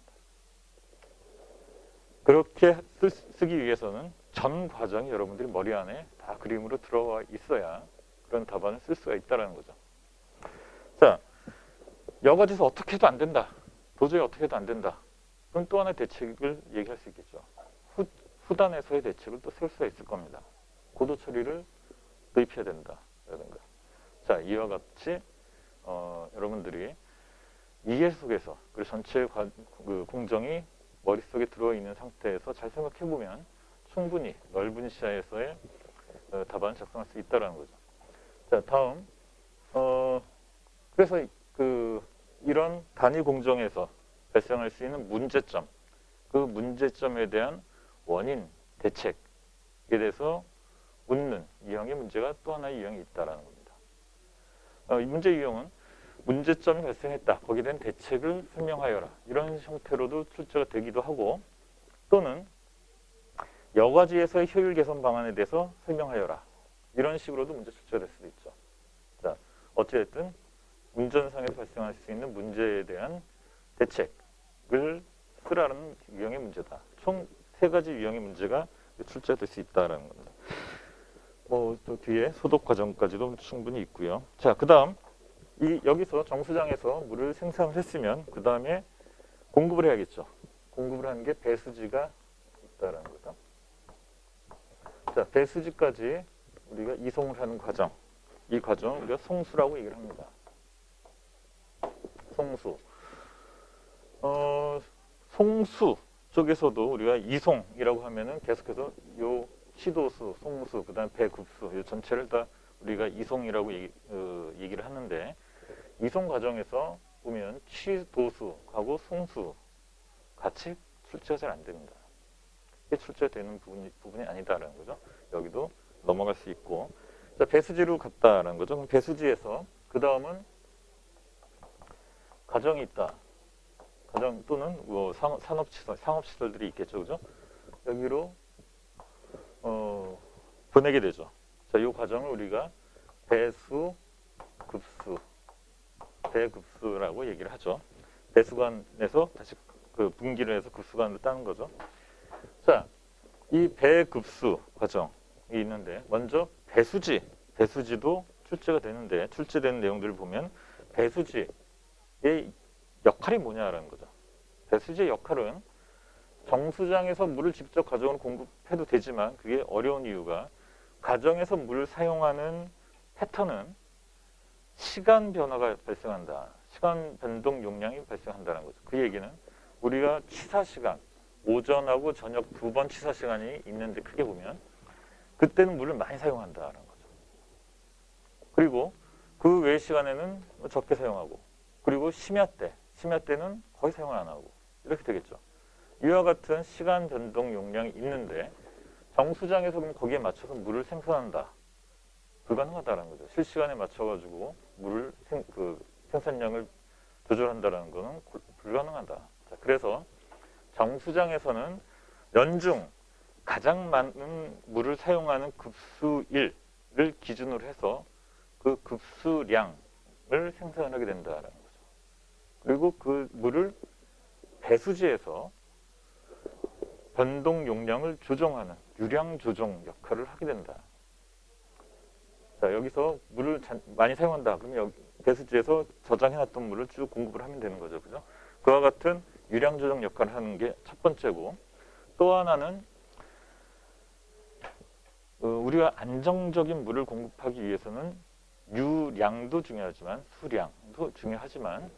그렇게 쓰기 위해서는 전 과정이 여러분들이 머리 안에 다 그림으로 들어와 있어야 그런 답안을 쓸 수가 있다는 거죠. 자, 여과지에서 어떻게 해도 안 된다. 도저히 어떻게 해도 안 된다. 그럼 또 하나의 대책을 얘기할 수 있겠죠. 후단에서의 대책을 또 세울 수가 있을 겁니다. 고도 처리를 도입해야 된다라든가. 자, 이와 같이 여러분들이 이해 속에서 그리고 전체 그 공정이 머릿속에 들어있는 상태에서 잘 생각해보면 충분히 넓은 시야에서의 답안을 작성할 수 있다는 거죠. 자, 다음 그래서 이런 단위 공정에서 발생할 수 있는 문제점, 그 문제점에 대한 원인, 대책에 대해서 묻는 유형의 문제가 또 하나의 유형이 있다는 겁니다. 이 문제 유형은 문제점이 발생했다. 거기에 대한 대책을 설명하여라. 이런 형태로도 출제가 되기도 하고 또는 여과지에서의 효율 개선 방안에 대해서 설명하여라. 이런 식으로도 문제 출제가 될 수도 있죠. 자, 어찌됐든 운전상에서 발생할 수 있는 문제에 대한 대책을 쓰라는 유형의 문제다. 총 3가지 유형의 문제가 출제가 될 수 있다는 겁니다. 또 뒤에 소독 과정까지도 충분히 있고요. 자, 그 다음 여기서 정수장에서 물을 생산을 했으면 그 다음에 공급을 해야겠죠. 공급을 하는 게 배수지가 있다는 거죠. 자, 배수지까지 우리가 이송을 하는 과정, 이 과정 우리가 송수라고 얘기를 합니다. 송수. 송수 쪽에서도 우리가 이송이라고 하면은 계속해서 요 시도수, 송수, 그다음 배급수 이 전체를 다 우리가 이송이라고 얘기를 하는데 이송 과정에서 보면 시도수하고 송수 같이 출제가 잘 안 됩니다. 이게 출제되는 부분이 아니다라는 거죠. 여기도 넘어갈 수 있고, 자, 배수지로 갔다라는 거죠. 그럼 배수지에서 그 다음은 가정이 있다. 가정 또는 뭐 산업시설, 상업시설들이 있겠죠, 그죠? 여기로 보내게 되죠. 자, 이 과정을 우리가 배수, 급수, 배급수라고 얘기를 하죠. 배수관에서 다시 그 분기를 해서 급수관으로 따는 거죠. 자, 이 배급수 과정이 있는데 먼저 배수지도 출제가 되는데 출제되는 내용들을 보면 배수지의 역할이 뭐냐라는 거죠. 배수지의 역할은 정수장에서 물을 직접 가정으로 공급해도 되지만 그게 어려운 이유가 가정에서 물을 사용하는 패턴은 시간 변화가 발생한다. 시간 변동 용량이 발생한다는 거죠. 그 얘기는 우리가 취사 시간, 오전하고 저녁 2번 취사 시간이 있는데 크게 보면 그때는 물을 많이 사용한다는 거죠. 그리고 그 외 시간에는 적게 사용하고, 그리고 심야 때는 거의 사용을 안 하고, 이렇게 되겠죠. 이와 같은 시간 변동 용량이 있는데 정수장에서 그럼 거기에 맞춰서 물을 생산한다. 불가능하다는 거죠. 실시간에 맞춰가지고 물을 생산량을 조절한다는 것은 불가능하다. 자, 그래서 정수장에서는 연중 가장 많은 물을 사용하는 급수일을 기준으로 해서 그 급수량을 생산하게 된다는 거죠. 그리고 그 물을 배수지에서 변동 용량을 조정하는 유량 조정 역할을 하게 된다. 자, 여기서 물을 많이 사용한다. 그러면 여기 배수지에서 저장해놨던 물을 쭉 공급을 하면 되는 거죠. 그죠? 그와 같은 유량 조정 역할을 하는 게 첫 번째고, 또 하나는 우리가 안정적인 물을 공급하기 위해서는 유량도 중요하지만 수량도 중요하지만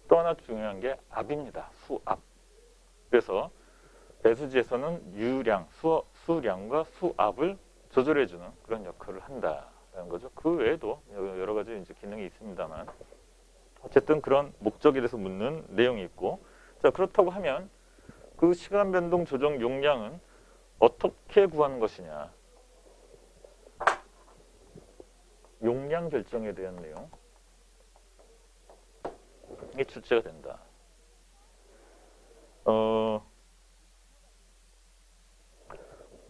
또 하나 중요한 게 압입니다. 수압. 그래서 배수지에서는 유량, 수량과 수압을 조절해주는 그런 역할을 한다라는 거죠. 그 외에도 여러 가지 이제 기능이 있습니다만 어쨌든 그런 목적에 대해서 묻는 내용이 있고, 자, 그렇다고 하면 그 시간 변동 조정 용량은 어떻게 구하는 것이냐? 용량 결정에 대한 내용이 출제가 된다.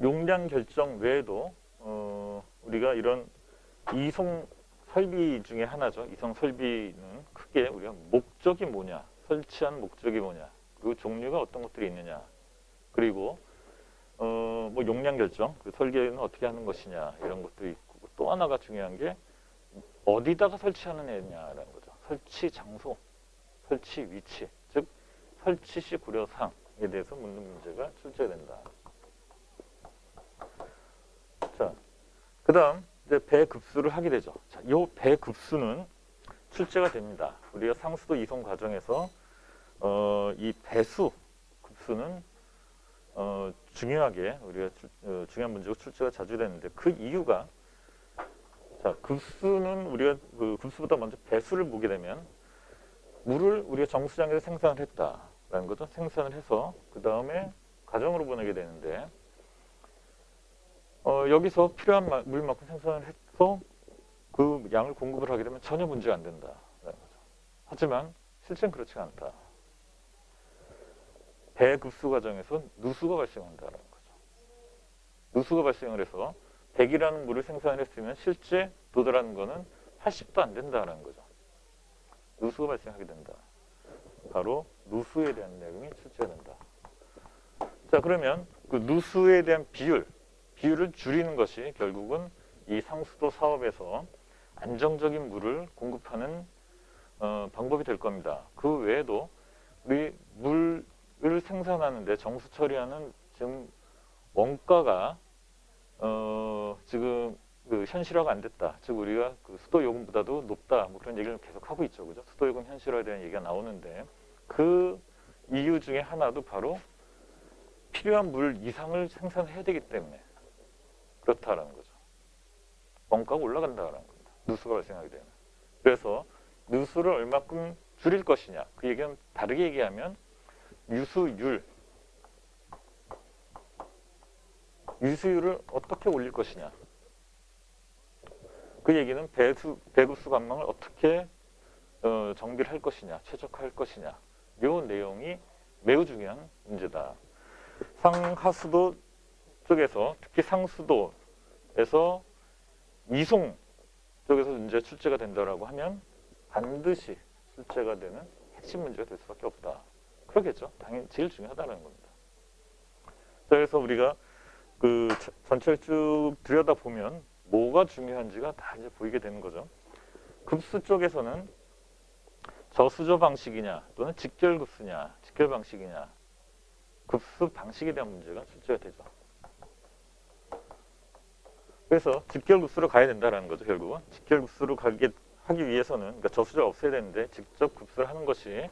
용량 결정 외에도 우리가 이런 이송 설비 중에 하나죠. 이송 설비는 크게 우리가 목적이 뭐냐, 설치한 목적이 뭐냐, 그리고 종류가 어떤 것들이 있느냐, 그리고 뭐 용량 결정, 그 설계는 어떻게 하는 것이냐, 이런 것들이 있고, 또 하나가 중요한 게 어디다가 설치하는 애냐라는 거죠. 설치 장소, 설치 위치, 즉 설치 시 고려 사항에 대해서 묻는 문제가 출제가 된다. 자, 그다음 이제 배급수를 하게 되죠. 자, 요 배급수는 출제가 됩니다. 우리가 상수도 이송 과정에서 이 배수 급수는 중요하게 우리가 중요한 문제로 출제가 자주 되는데, 그 이유가, 자, 급수는 우리가 그 급수보다 먼저 배수를 보게 되면 물을 우리가 정수장에서 생산을 했다라는 거죠. 생산을 해서 그 다음에 가정으로 보내게 되는데, 여기서 필요한 물만큼 생산을 해서 그 양을 공급을 하게 되면 전혀 문제가 안 된다라는 거죠. 하지만 실제는 그렇지 않다. 배급수 과정에서 누수가 발생한다는 거죠. 누수가 발생을 해서 100이라는 물을 생산을 했으면 실제 도달하는 거는 80도 안 된다는 거죠. 누수가 발생하게 된다. 바로 누수에 대한 내용이 출제가 된다. 자, 그러면 그 누수에 대한 비율을 줄이는 것이 결국은 이 상수도 사업에서 안정적인 물을 공급하는 방법이 될 겁니다. 그 외에도 우리 물을 생산하는데 정수 처리하는 지금 원가가 지금 그 현실화가 안 됐다. 즉 우리가 그 수도 요금보다도 높다. 뭐 그런 얘기를 계속 하고 있죠, 그죠? 수도 요금 현실화에 대한 얘기가 나오는데, 그 이유 중에 하나도 바로 필요한 물 이상을 생산해야 되기 때문에 그렇다라는 거죠. 원가가 올라간다라는 겁니다. 누수가 발생하게 되면. 그래서 누수를 얼마큼 줄일 것이냐. 그 얘기는 다르게 얘기하면 유수율을 어떻게 올릴 것이냐. 그 얘기는 배급수 관망을 어떻게 정비를 할 것이냐, 최적화할 것이냐. 이 내용이 매우 중요한 문제다. 상하수도 쪽에서, 특히 상수도에서 이송 쪽에서 이제 출제가 된다라고 하면 반드시 출제가 되는 핵심 문제가 될 수밖에 없다. 그러겠죠. 당연히 제일 중요하다는 겁니다. 그래서 우리가 그 전체를 쭉 들여다보면 뭐가 중요한지가 다 이제 보이게 되는 거죠. 급수 쪽에서는 저수조 방식이냐 또는 직결급수냐, 직결 방식이냐, 급수 방식에 대한 문제가 출제가 되죠. 그래서 직결급수로 가야 된다는 거죠. 결국은 직결급수로 하기 위해서는, 그러니까 저수조가 없어야 되는데 직접 급수를 하는 것이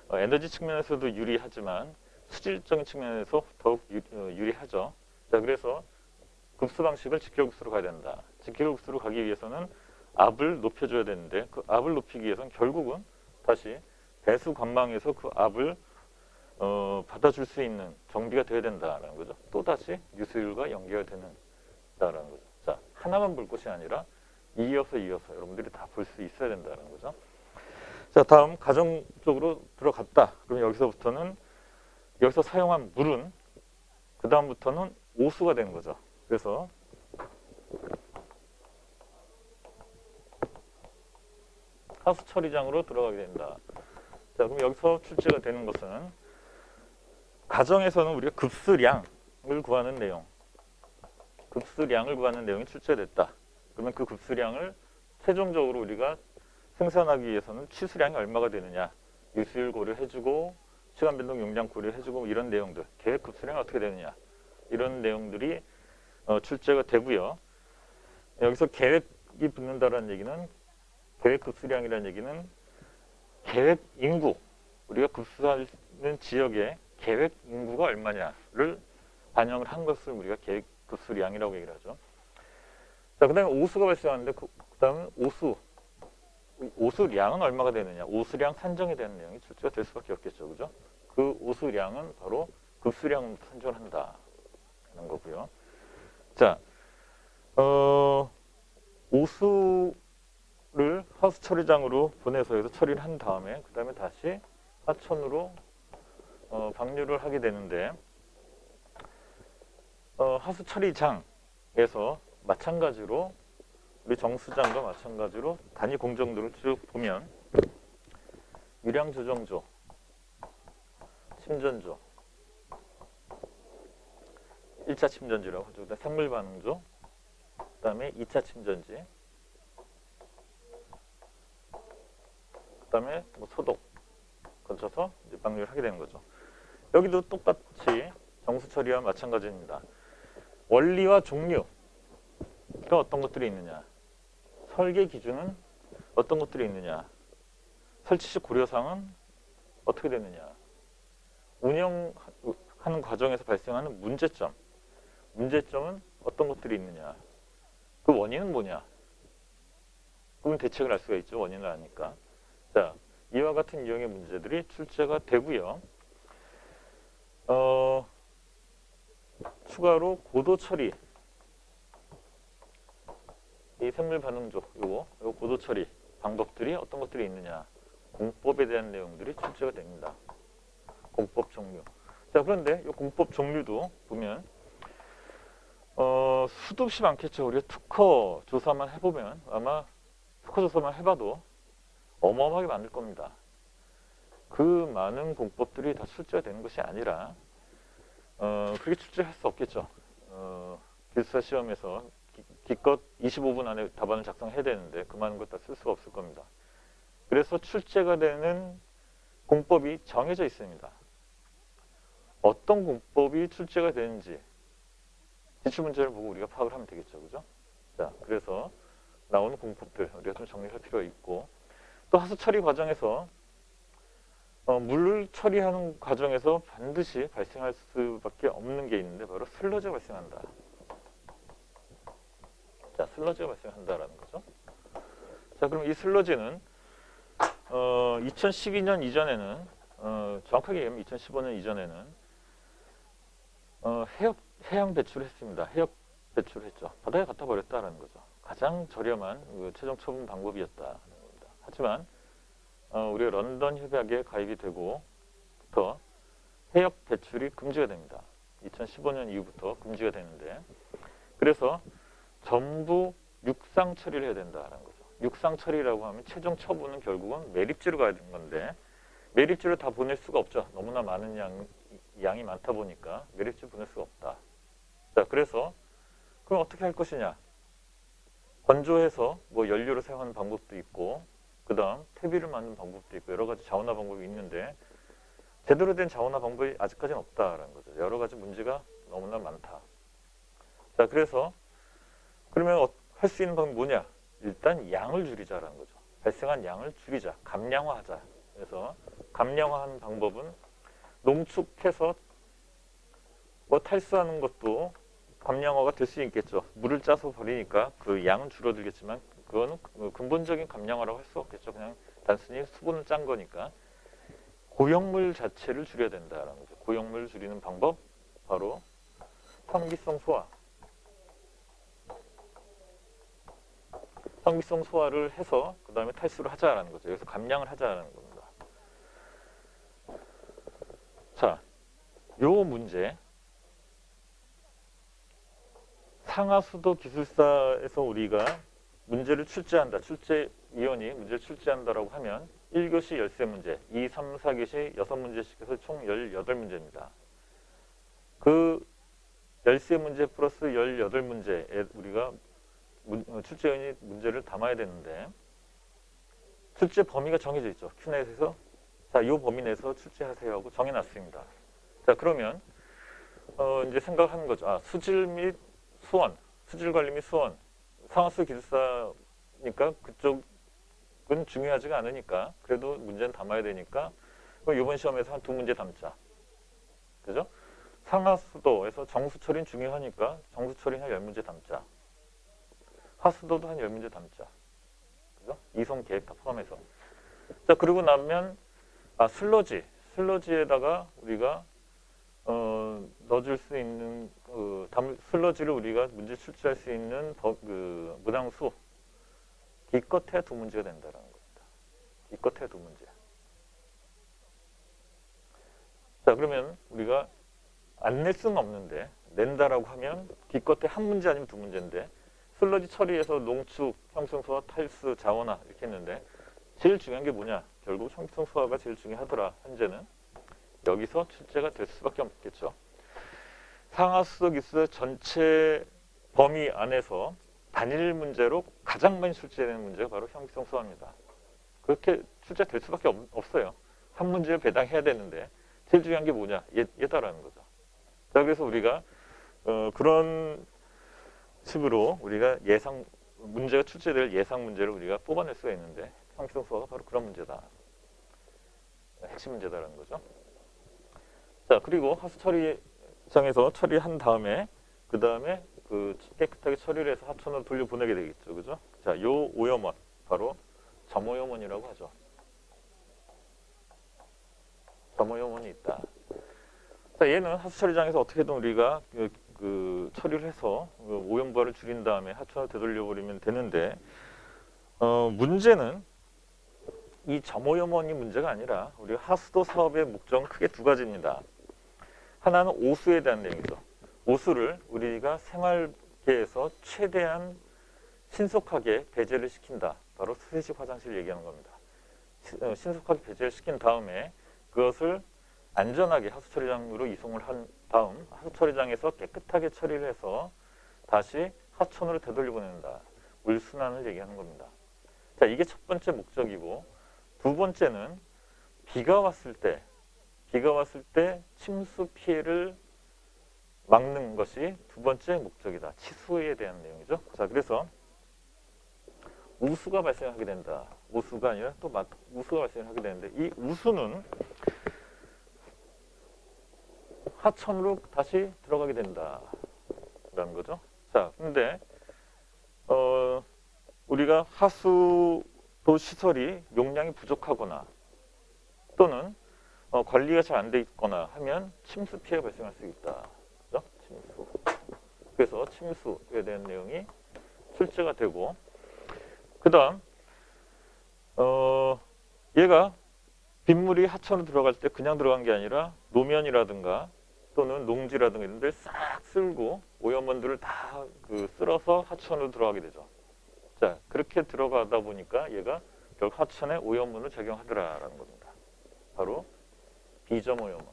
에너지 측면에서도 유리하지만 수질적인 측면에서 더욱 유리하죠. 자, 그래서 급수 방식을 직결급수로 가야 된다. 직결급수로 가기 위해서는 압을 높여줘야 되는데 그 압을 높이기 위해서는 결국은 다시 배수 관망에서 그 압을 받아줄 수 있는 정비가 돼야 된다라는 거죠. 또 다시 유수율과 연결되는다라는 거죠. 자, 하나만 볼 것이 아니라 이어서 여러분들이 다 볼 수 있어야 된다는 거죠. 자, 다음 가정 쪽으로 들어갔다. 그럼 여기서 사용한 물은 그 다음부터는 오수가 되는 거죠. 그래서 하수 처리장으로 들어가게 된다. 자, 그럼 여기서 출제가 되는 것은 가정에서는 우리가 급수량을 구하는 내용이 출제됐다. 그러면 그 급수량을 최종적으로 우리가 생산하기 위해서는 취수량이 얼마가 되느냐, 유수율 고려해주고 시간 변동 용량 고려해주고 이런 내용들, 계획 급수량이 어떻게 되느냐 이런 내용들이 출제가 되고요. 여기서 계획이 붙는다라는 얘기는 계획 급수량이라는 얘기는 계획 인구, 우리가 급수하는 지역의 계획 인구가 얼마냐를 반영을 한 것을 우리가 계획 급수량이라고 얘기를 하죠. 자, 그 다음에 오수가 발생하는데 그 다음에 오수량은 얼마가 되느냐, 오수량 산정에 대한 내용이 출제가 될 수밖에 없겠죠. 그죠? 그 오수량은 바로 급수량으로 산정을 한다 하는 거고요. 자, 오수를 하수 처리장으로 보내서 여기서 처리를 한 다음에 그 다음에 다시 하천으로 방류를 하게 되는데 하수 처리장에서 마찬가지로 우리 정수장과 마찬가지로 단위 공정도를 쭉 보면 유량 조정조, 침전조, 1차 침전지라고 하죠. 그다음에 생물 반응조, 그다음에 2차 침전지, 그다음에 뭐 소독 거쳐서 이제 방류를 하게 되는 거죠. 여기도 똑같이 정수 처리와 마찬가지입니다. 원리와 종류가 어떤 것들이 있느냐, 설계 기준은 어떤 것들이 있느냐, 설치 시 고려사항은 어떻게 되느냐, 운영하는 과정에서 발생하는 문제점은 어떤 것들이 있느냐, 그 원인은 뭐냐, 그러면 대책을 할 수가 있죠. 원인을 아니까. 자, 이와 같은 유형의 문제들이 출제가 되고요. 추가로 고도 처리, 이 생물 반응조, 요거 고도 처리 방법들이 어떤 것들이 있느냐, 공법에 대한 내용들이 출제가 됩니다. 공법 종류. 자, 그런데 이 공법 종류도 보면 수도 없이 많겠죠. 우리가 특허 조사만 해보면 아마 특허 조사만 해봐도 어마어마하게 많을 겁니다. 그 많은 공법들이 다 출제가 되는 것이 아니라 그게 출제할 수 없겠죠. 기숙사 시험에서 기껏 25분 안에 답안을 작성해야 되는데 그 많은 것 다 쓸 수가 없을 겁니다. 그래서 출제가 되는 공법이 정해져 있습니다. 어떤 공법이 출제가 되는지 기출문제를 보고 우리가 파악을 하면 되겠죠. 그죠? 자, 그래서 나오는 공법들 우리가 좀 정리할 필요가 있고, 또 하수 처리 과정에서 물을 처리하는 과정에서 반드시 발생할 수밖에 없는 게 있는데 바로 슬러지가 발생한다. 자, 슬러지가 발생한다라는 거죠. 자, 그럼 이 슬러지는 2012년 이전에는 정확하게 얘기하면 2015년 이전에는 해양 배출을 했습니다. 해역 배출을 했죠. 바다에 갖다 버렸다라는 거죠. 가장 저렴한 최종 처분 방법이었다는 겁니다. 하지만 우리가 런던 협약에 가입이 되고부터 해역 배출이 금지가 됩니다. 2015년 이후부터 금지가 되는데, 그래서 전부 육상 처리를 해야 된다는 거죠. 육상 처리라고 하면 최종 처분은 결국은 매립지로 가야 되는 건데 매립지를 다 보낼 수가 없죠. 너무나 많은 양이 많다 보니까 매립지 보낼 수가 없다. 자, 그래서 그럼 어떻게 할 것이냐? 건조해서 뭐 연료를 사용하는 방법도 있고, 그 다음 퇴비를 만드는 방법도 있고, 여러 가지 자원화 방법이 있는데 제대로 된 자원화 방법이 아직까지는 없다라는 거죠. 여러 가지 문제가 너무나 많다. 자, 그래서 그러면 할 수 있는 방법이 뭐냐? 일단 양을 줄이자라는 거죠. 발생한 양을 줄이자, 감량화하자. 그래서 감량화하는 방법은 농축해서 뭐 탈수하는 것도 감량화가 될 수 있겠죠. 물을 짜서 버리니까 그 양은 줄어들겠지만 그거는 근본적인 감량화라고 할 수 없겠죠. 그냥 단순히 수분을 짠 거니까. 고형물 자체를 줄여야 된다라는 거죠. 고형물을 줄이는 방법 바로 성기성 소화. 성기성 소화를 해서 그 다음에 탈수를 하자라는 거죠. 여기서 감량을 하자라는 겁니다. 자, 요 문제 상하수도 기술사에서 우리가 문제를 출제한다. 출제위원이 문제를 출제한다라고 하면 1교시 13문제, 2, 3, 4교시 6문제씩 해서 총 18문제입니다. 그 13문제 플러스 18문제에 우리가 출제위원이 문제를 담아야 되는데 출제 범위가 정해져 있죠. 큐넷에서 자, 이 범위 내에서 출제하세요 하고 정해놨습니다. 자, 그러면 이제 생각하는 거죠. 아, 수질 및 수원, 수질 관리 및 수원, 상하수 기술사니까 그쪽은 중요하지가 않으니까 그래도 문제는 담아야 되니까 이번 시험에서 한 2문제 담자. 그죠? 상하수도에서 정수처리는 중요하니까 정수처리는 한 10문제 담자. 하수도도 한 10문제 담자. 그죠? 이성 계획 다 포함해서. 자, 그러고 나면 슬러지에다가 우리가 넣어줄 수 있는 슬러지를 우리가 문제 출제할 수 있는 무당수 기껏해야 2문제가 된다는 겁니다. 기껏해야 2문제. 자, 그러면 우리가 안 낼 수는 없는데 낸다라고 하면 기껏해 1문제 아니면 2문제인데 슬러지 처리에서 농축, 형성소화, 탈수, 자원화 이렇게 했는데 제일 중요한 게 뭐냐? 결국 형성소화가 제일 중요하더라. 현재는 여기서 출제가 될 수밖에 없겠죠. 상하수도 기술 전체 범위 안에서 단일 문제로 가장 많이 출제되는 문제가 바로 형기성 소화입니다. 그렇게 출제될 수밖에 없어요. 한 문제를 배당해야 되는데 제일 중요한 게 뭐냐? 얘다라는 거죠. 자, 그래서 우리가 그런 식으로 우리가 문제가 출제될 예상 문제를 우리가 뽑아낼 수가 있는데 형기성 소화가 바로 그런 문제다. 핵심 문제다라는 거죠. 자, 그리고 하수 처리장에서 처리한 다음에 그 다음에 깨끗하게 처리를 해서 하천으로 돌려보내게 되겠죠. 그죠? 자, 요 오염원 바로 점오염원이라고 하죠. 점오염원이 있다. 자, 얘는 하수 처리장에서 어떻게든 우리가 처리를 해서 오염부하를 줄인 다음에 하천으로 되돌려버리면 되는데 문제는 이 점오염원이 문제가 아니라 우리 하수도 사업의 목적은 크게 2가지입니다. 하나는 오수에 대한 내용이죠. 오수를 우리가 생활계에서 최대한 신속하게 배제를 시킨다. 바로 수세식 화장실을 얘기하는 겁니다. 신속하게 배제를 시킨 다음에 그것을 안전하게 하수처리장으로 이송을 한 다음 하수처리장에서 깨끗하게 처리를 해서 다시 하천으로 되돌려보낸다. 물순환을 얘기하는 겁니다. 자, 이게 첫 번째 목적이고 2번째는 비가 왔을 때 침수 피해를 막는 것이 2번째 목적이다. 치수에 대한 내용이죠. 자, 그래서 우수가 발생하게 된다. 우수가 아니라 또 우수가 발생하게 되는데 이 우수는 하천으로 다시 들어가게 된다라는 거죠. 자, 근데 우리가 하수도 시설이 용량이 부족하거나 또는 관리가 잘 안 돼 있거나 하면 침수 피해가 발생할 수 있다. 그죠? 침수. 그래서 침수에 대한 내용이 출제가 되고 그 다음 얘가 빗물이 하천으로 들어갈 때 그냥 들어간 게 아니라 노면이라든가 또는 농지라든가 이런 데를 싹 쓸고 오염원들을 다 쓸어서 하천으로 들어가게 되죠. 자, 그렇게 들어가다 보니까 얘가 결국 하천에 오염원을 작용하더라라는 겁니다. 바로 비점오염원에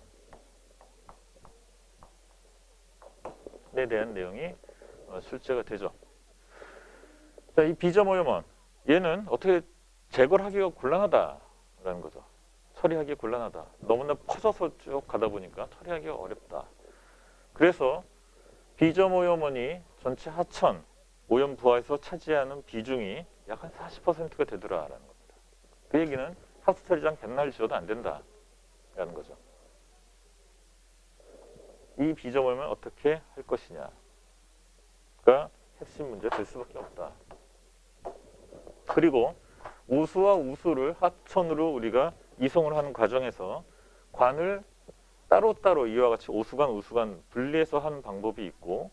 대한 내용이 출제가 되죠. 자, 이 비점오염원 얘는 어떻게 제거를 하기가 곤란하다라는 거죠. 처리하기 곤란하다. 너무나 퍼져서 쭉 가다 보니까 처리하기가 어렵다. 그래서 비점오염원이 전체 하천 오염 부하에서 차지하는 비중이 약 한 40%가 되더라라는 겁니다. 그 얘기는 하수처리장 갯날 지어도 안 된다라는 거죠. 이 비점오염을 어떻게 할 것이냐가 핵심 문제 될 수밖에 없다. 그리고 우수와 우수를 하천으로 우리가 이송을 하는 과정에서 관을 따로따로 이와 같이 오수관, 우수관 분리해서 하는 방법이 있고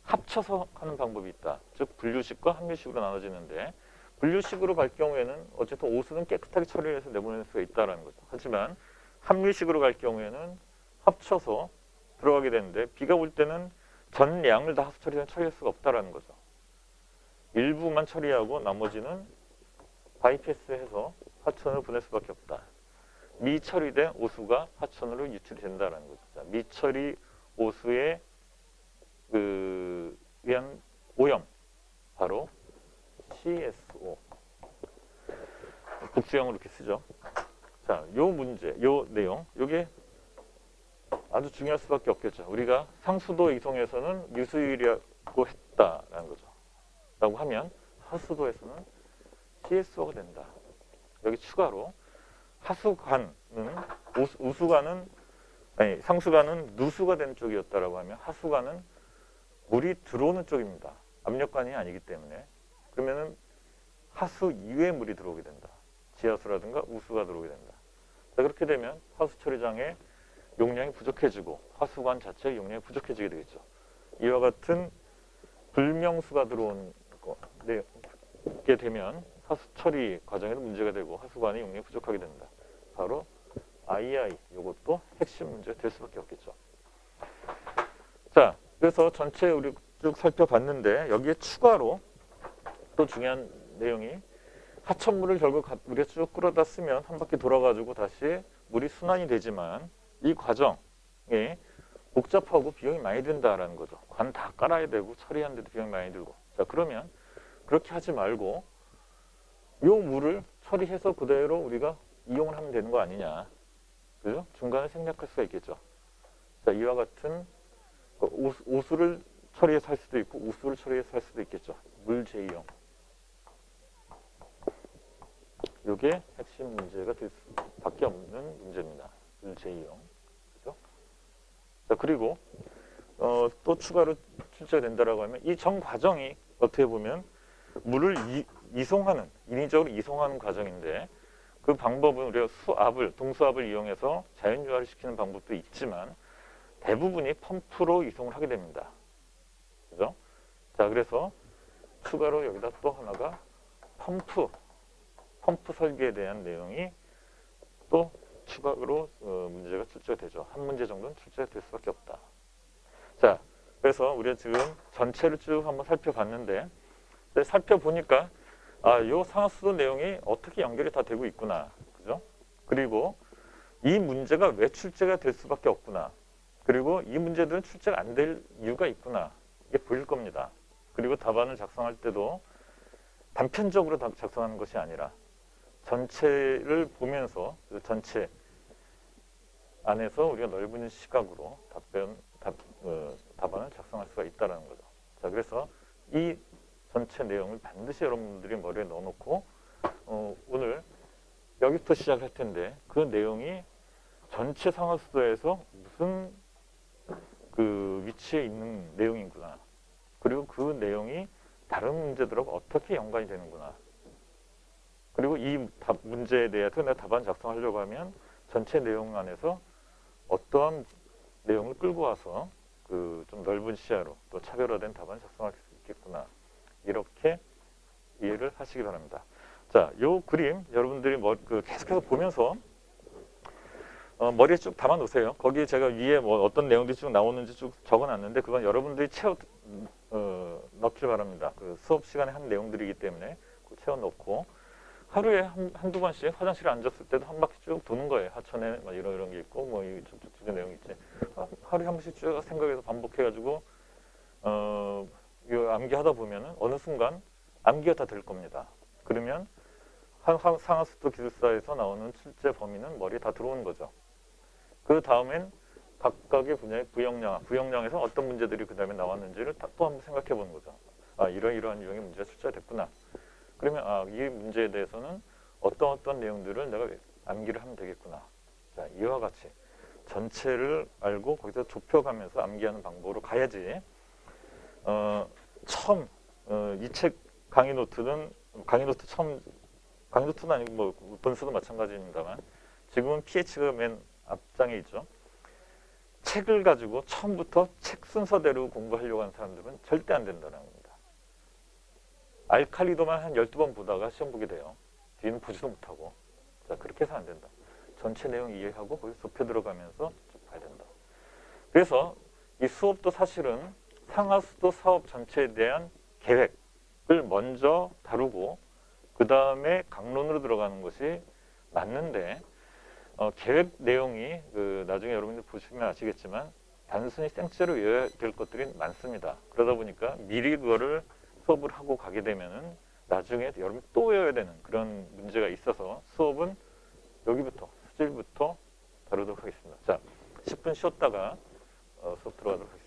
합쳐서 하는 방법이 있다. 즉 분류식과 합류식으로 나눠지는데 분류식으로 갈 경우에는 어쨌든 오수는 깨끗하게 처리해서 내보낼 수가 있다는 거죠. 하지만 합류식으로 갈 경우에는 합쳐서 들어가게 되는데 비가 올 때는 전 양을 다 하수 처리할 수가 없다라는 거죠. 일부만 처리하고 나머지는 바이패스해서 하천으로 보낼 수밖에 없다. 미처리된 오수가 하천으로 유출이 된다는 거죠. 자, 미처리 오수에 의한 오염 바로 CSO 복수형으로 이렇게 쓰죠. 자, 요 문제, 요 내용, 요게 아주 중요할 수밖에 없겠죠. 우리가 상수도 이송에서는 유수율이라고 했다라는 거죠. 라고 하면 하수도에서는 CSO가 된다. 여기 추가로 하수관은 우수관은 아니 상수관은 누수가 되는 쪽이었다라고 하면 하수관은 물이 들어오는 쪽입니다. 압력관이 아니기 때문에 그러면은 하수 이외에 물이 들어오게 된다. 지하수라든가 우수가 들어오게 된다. 자, 그렇게 되면 하수 처리장의 용량이 부족해지고 하수관 자체의 용량이 부족해지게 되겠죠. 이와 같은 불명수가 들어오게 되면 하수 처리 과정에도 문제가 되고 하수관의 용량이 부족하게 된다. 바로 II 이것도 핵심 문제가 될 수밖에 없겠죠. 자, 그래서 전체 우리 쭉 살펴봤는데 여기에 추가로 또 중요한 내용이 하천물을 결국 우리가 쭉 끌어다 쓰면 한 바퀴 돌아가지고 다시 물이 순환이 되지만 이 과정에 복잡하고 비용이 많이 든다라는 거죠. 관 다 깔아야 되고 처리하는데도 비용이 많이 들고. 자, 그러면 그렇게 하지 말고 요 물을 처리해서 그대로 우리가 이용을 하면 되는 거 아니냐. 그죠? 중간에 생략할 수가 있겠죠. 자, 이와 같은 오수를 처리해서 할 수도 있고 우수를 처리해서 할 수도 있겠죠. 물 재이용. 이게 핵심 문제가 될 수밖에 없는 문제입니다. 물 재이용. 그죠? 자, 그리고 또 추가로 출제가 된다라고 하면 이 전 과정이 어떻게 보면 물을 이송하는 인위적으로 이송하는 과정인데 그 방법은 우리가 동수압을 이용해서 자연유화를 시키는 방법도 있지만 대부분이 펌프로 이송을 하게 됩니다. 그죠? 자, 그래서 추가로 여기다 또 하나가 펌프 설계에 대한 내용이 또 추가로 문제가 출제가 되죠. 한 문제 정도는 출제가 될 수밖에 없다. 자, 그래서 우리가 지금 전체를 쭉 한번 살펴봤는데 살펴보니까 요 상하수도 내용이 어떻게 연결이 다 되고 있구나. 그죠? 그리고 이 문제가 왜 출제가 될 수밖에 없구나. 그리고 이 문제들은 출제가 안 될 이유가 있구나. 이게 보일 겁니다. 그리고 답안을 작성할 때도 단편적으로 작성하는 것이 아니라 전체를 보면서 그 전체 안에서 우리가 넓은 시각으로 답안을 작성할 수가 있다는 거죠. 자, 그래서 이 전체 내용을 반드시 여러분들이 머리에 넣어놓고 오늘 여기부터 시작할 텐데 그 내용이 전체 상하수도에서 무슨 그 위치에 있는 내용이구나. 그리고 그 내용이 다른 문제들하고 어떻게 연관이 되는구나. 그리고 이 문제에 대해서 내가 답안 작성하려고 하면 전체 내용 안에서 어떠한 내용을 끌고 와서 그 좀 넓은 시야로 또 차별화된 답안을 작성할 수 있겠구나. 이렇게 이해를 하시기 바랍니다. 자, 요 그림 여러분들이 계속해서 보면서 머리에 쭉 담아 놓으세요. 거기 제가 위에 뭐 어떤 내용들이 쭉 나오는지 쭉 적어 놨는데 그건 여러분들이 넣길 바랍니다. 그 수업 시간에 한 내용들이기 때문에 채워 넣고 하루에 한두 번씩 화장실에 앉았을 때도 한 바퀴 쭉 도는 거예요. 하천에 막 이런 게 있고 뭐 저쪽에 내용이 있지. 하루에 한 번씩 쭉 생각해서 반복해가지고 이 암기하다 보면은 어느 순간 암기가 다 될 겁니다. 그러면 상하수도 기술사에서 나오는 출제 범위는 머리에 다 들어오는 거죠. 그 다음엔 각각의 분야의 부역량에서 어떤 문제들이 그 다음에 나왔는지를 또 한번 생각해 보는 거죠. 이러한 유형의 문제가 출제가 됐구나. 그러면 이 문제에 대해서는 어떤 내용들을 내가 암기를 하면 되겠구나. 자, 이와 같이 전체를 알고 거기서 좁혀가면서 암기하는 방법으로 가야지 처음 이 책 강의 노트는 강의 노트는 아니고 뭐 본수도 마찬가지입니다만 지금은 PH가 맨 앞장에 있죠. 책을 가지고 처음부터 책 순서대로 공부하려고 하는 사람들은 절대 안 된다는 겁니다. 알칼리도만 한 12번 보다가 시험 보게 돼요. 뒤는 보지도 못하고. 자, 그렇게 해서 안 된다. 전체 내용 이해하고 거기 좁혀 들어가면서 쭉 봐야 된다. 그래서 이 수업도 사실은 상하수도 사업 전체에 대한 계획을 먼저 다루고 그 다음에 강론으로 들어가는 것이 맞는데 계획 내용이 나중에 여러분들 보시면 아시겠지만 단순히 생체로 외워야 될 것들이 많습니다. 그러다 보니까 미리 그거를 수업을 하고 가게 되면은 나중에 여러분이 또 외워야 되는 그런 문제가 있어서 수업은 여기부터 수질부터 다루도록 하겠습니다. 자, 10분 쉬었다가 수업 들어가도록 하겠습니다.